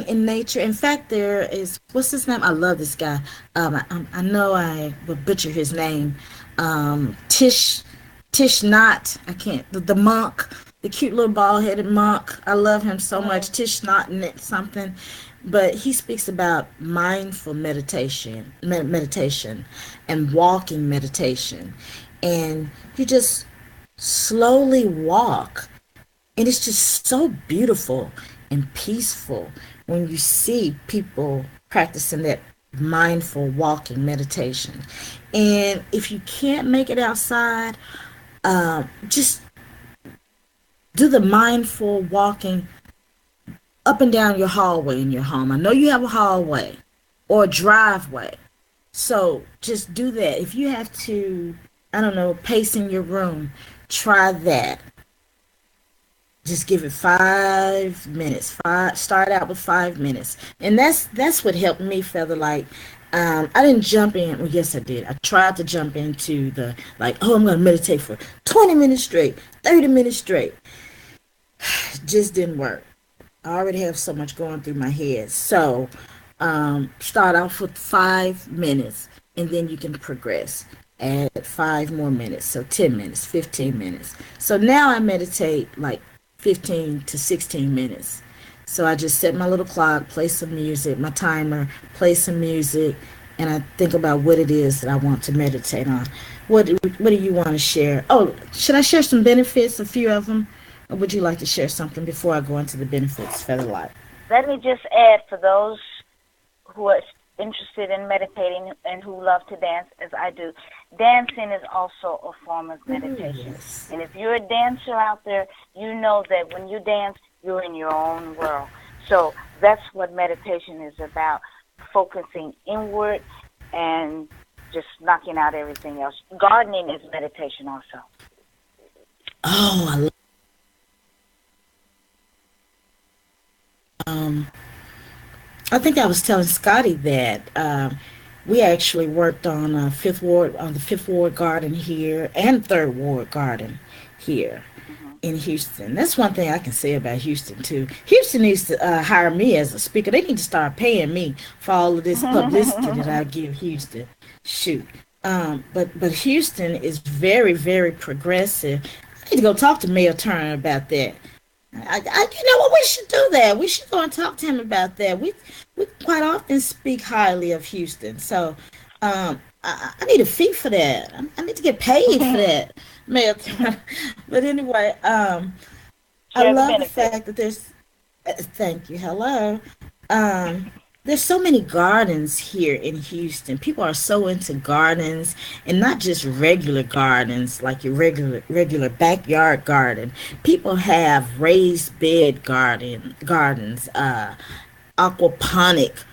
S2: in nature. In fact, there is what's his name? I love this guy. I know I will butcher his name. Tish Knot. I can't. The monk, the cute little bald headed monk. I love him so much. Tish Knot something. But he speaks about mindful meditation, and walking meditation, and you just slowly walk, and it's just so beautiful and peaceful when you see people practicing that mindful walking meditation. And if you can't make it outside, just do the mindful walking up and down your hallway in your home. I know you have a hallway or a driveway. So just do that. If you have to, I don't know, pace in your room, try that. Just give it 5 minutes. Start out with 5 minutes. And that's what helped me, Featherlight. I didn't jump in. Well, yes, I did. I tried to jump into the, like, oh, I'm going to meditate for 20 minutes straight, 30 minutes straight. Just didn't work. I already have so much going through my head. So start off with 5 minutes, and then you can progress. Add 5 more minutes, so 10 minutes, 15 minutes. So now I meditate like 15 to 16 minutes. So I just set my little clock, play some music, my timer, play some music, and I think about what it is that I want to meditate on. What do you want to share? Oh, should I share some benefits, a few of them? Or would you like to share something before I go into the benefits, Featherlight?
S3: Let me just add for those who are interested in meditating and who love to dance, as I do, dancing is also a form of meditation.
S2: Yes.
S3: And if you're a dancer out there, you know that when you dance, you're in your own world. So that's what meditation is about, focusing inward and just knocking out everything else. Gardening is meditation also.
S2: Oh, I love I think I was telling Scotty that we actually worked on the Fifth Ward garden here and Third Ward garden here in Houston. That's one thing I can say about Houston too. Houston needs to hire me as a speaker. They need to start paying me for all of this publicity that I give Houston. Shoot. But Houston is very, very progressive. I need to go talk to Mayor Turner about that. You know what? We should do that. We should go and talk to him about that. We quite often speak highly of Houston, so I need a fee for that. I need to get paid for that, Mayor. But anyway, I
S3: Share the
S2: love the
S3: benefits.
S2: fact that there's Thank you. Hello. Um, there's so many gardens here in Houston. People are so into gardens, and not just regular gardens like your regular backyard garden. People have raised bed gardens, aquaponic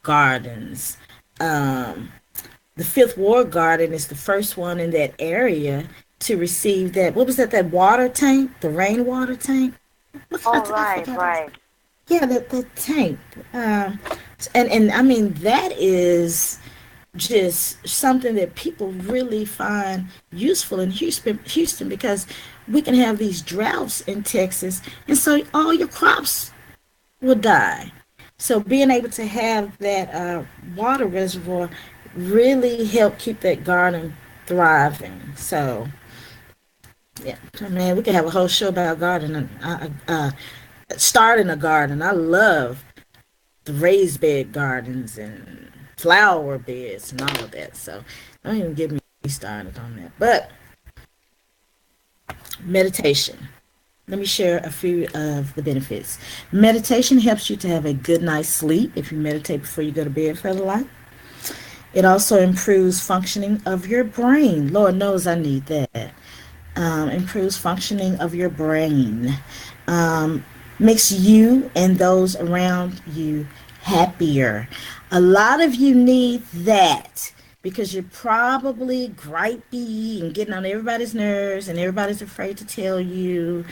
S2: gardens. Um, the Fifth Ward Garden is the first one in that area to receive that. What was that? That water tank, the rainwater tank.
S3: Oh,
S2: I
S3: right,
S2: forgot.
S3: right.
S2: Yeah, the tank. And I mean that is just something that people really find useful in Houston because we can have these droughts in Texas, and so all your crops will die. So being able to have that water reservoir really help keep that garden thriving. So yeah, man, we could have a whole show about gardening. Starting a garden. I love the raised bed gardens and flower beds and all of that. So don't even get me started on that. But meditation. Let me share a few of the benefits. Meditation helps you to have a good night's sleep if you meditate before you go to bed for the night. It also improves functioning of your brain. Lord knows I need that. Improves functioning of your brain. Makes you and those around you happier. A lot of you need that because you're probably gripey and getting on everybody's nerves and everybody's afraid to tell you.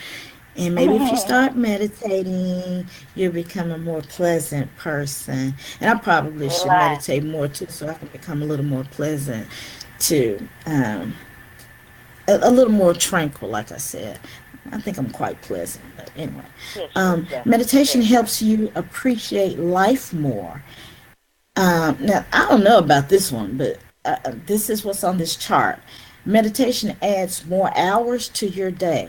S2: And maybe if you start meditating, you'll become a more pleasant person. And I probably should
S3: Relax.
S2: meditate more too so I can become a little more pleasant too. A little more tranquil, like I said. I think I'm quite pleasant, but anyway.
S3: Yes, most definitely.
S2: Meditation helps you appreciate life more. Now, I don't know about this one, but this is what's on this chart. Meditation adds more hours to your day.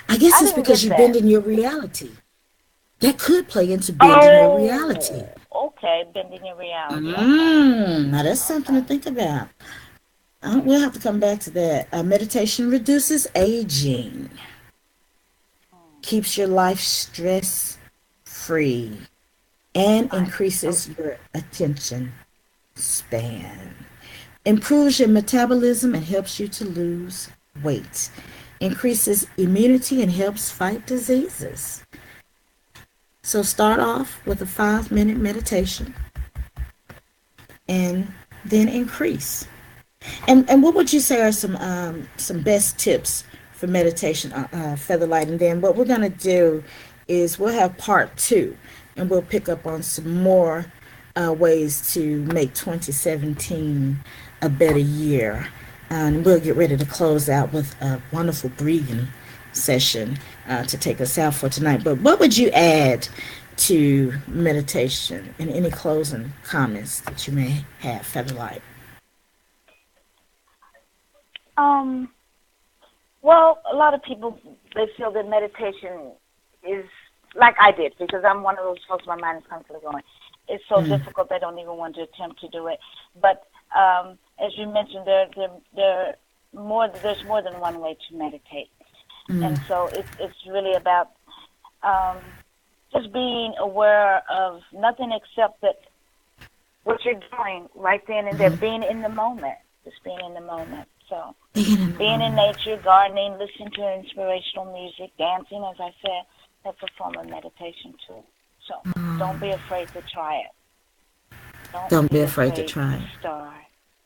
S2: I guess
S3: I
S2: it's
S3: didn't
S2: because
S3: get
S2: you
S3: that.
S2: bend in your reality. That could play into bending your reality.
S3: Oh, okay. Bending your reality. Okay.
S2: Now that's something to
S3: Okay.
S2: think about. We'll have to come back to that. Meditation reduces aging, keeps your life stress free, and
S3: Right.
S2: increases your attention span. Improves your metabolism and helps you to lose weight. Increases immunity and helps fight diseases. So start off with a 5-minute meditation and then increase. And what would you say are some best tips for meditation, Featherlight? And then what we're gonna do is we'll have part two, and we'll pick up on some more ways to make 2017 a better year. And we'll get ready to close out with a wonderful breathing session to take us out for tonight. But what would you add to meditation and any closing comments that you may have, Featherlight?
S3: Um. Well, a lot of people they feel that meditation is like I did because I'm one of those folks. My mind is constantly going. It's so
S2: Mm,
S3: difficult. They don't even want to attempt to do it. But as you mentioned, there's more than one way to meditate, and
S2: mm,
S3: so it's really about um, just being aware of nothing except that what you're doing right then and there,
S2: mm.
S3: being in the moment, just being in the moment. So
S2: Being in the
S3: being in
S2: moment.
S3: nature, gardening, listening to inspirational music, dancing, as I said, that's a form of meditation too. So don't be afraid to try it. Don't
S2: Don't be
S3: be
S2: afraid to
S3: afraid
S2: try
S3: to
S2: it.
S3: start.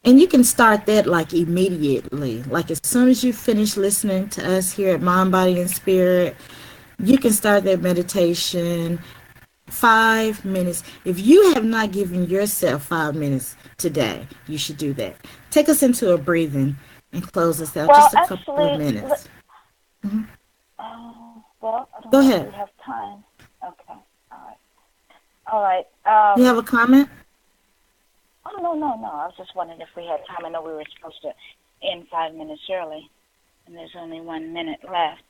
S2: And you can start that like immediately. Like as soon as you finish listening to us here at Mind, Body, and Spirit, you can start that meditation. 5 minutes. If you have not given yourself 5 minutes today, you should do that. Take us into a breathing and close us out
S3: Well,
S2: just a couple of
S3: actually,
S2: minutes. Hmm.
S3: well, I don't
S2: Go
S3: know if
S2: ahead.
S3: we have time. Okay, all right, all right.
S2: You have a comment?
S3: Oh no, no, no. I was just wondering if we had time. I know we were supposed to end 5 minutes early, and there's only 1 minute left.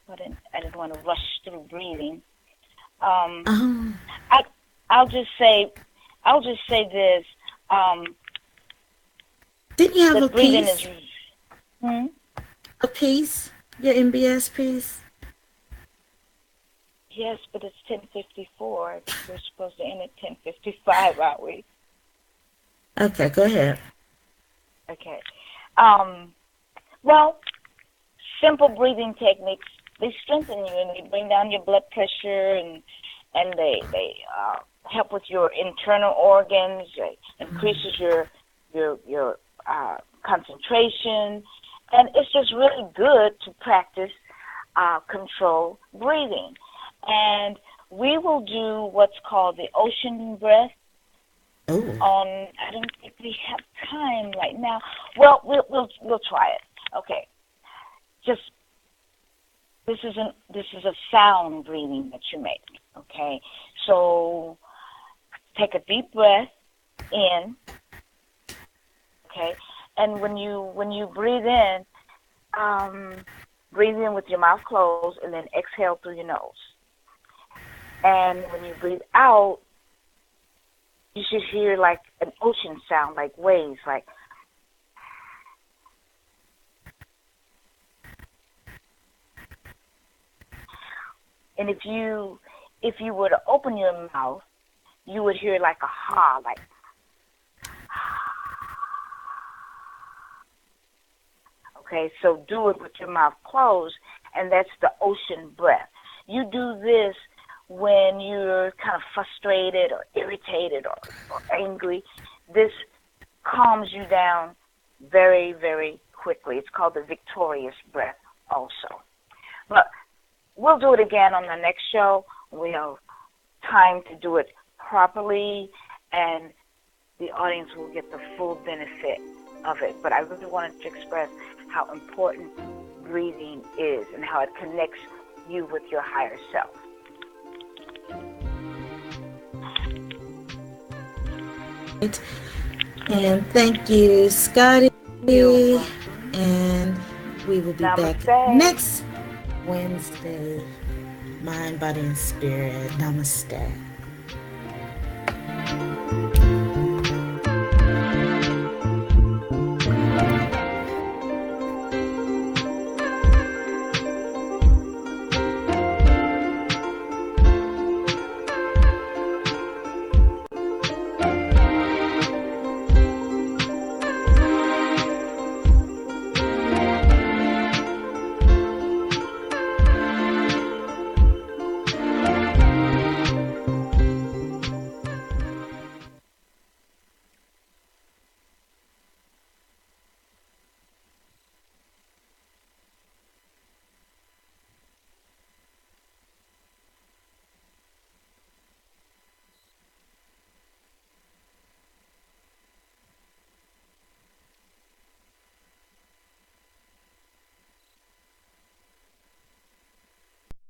S3: But I didn't want to rush through breathing. Um,
S2: Oh,
S3: I I'll just say this.
S2: didn't you have a
S3: That breathing is.
S2: piece?
S3: Hmm?
S2: A piece? Your MBS piece?
S3: Yes, but it's 10:54. We're supposed to end at 10:55, aren't we?
S2: Okay, go ahead.
S3: Okay. Well, simple breathing techniques, they strengthen you and they bring down your blood pressure, and they help with your internal organs. It increases your concentration, and it's just really good to practice control breathing. And we will do what's called the ocean breath.
S2: Oh.
S3: I don't think we have time right now. Well, we'll try it. Okay. Just this is a sound breathing that you make. Okay. So take a deep breath in. Okay. And when you breathe in with your mouth closed, and then exhale through your nose. And when you breathe out, you should hear like an ocean sound, like waves, like. And if you were to open your mouth, you would hear like a ha, like. Okay, so do it with your mouth closed, and that's the ocean breath. You do this when you're kind of frustrated or irritated or angry. This calms you down very, very quickly. It's called the victorious breath also. But we'll do it again on the next show. We have time to do it properly, and the audience will get the full benefit of it. But I really wanted to express how important breathing is and how it connects you with your higher self.
S2: And thank you, Scotty. And we will be
S3: Namaste.
S2: back next Wednesday. Mind, body, and spirit. Namaste.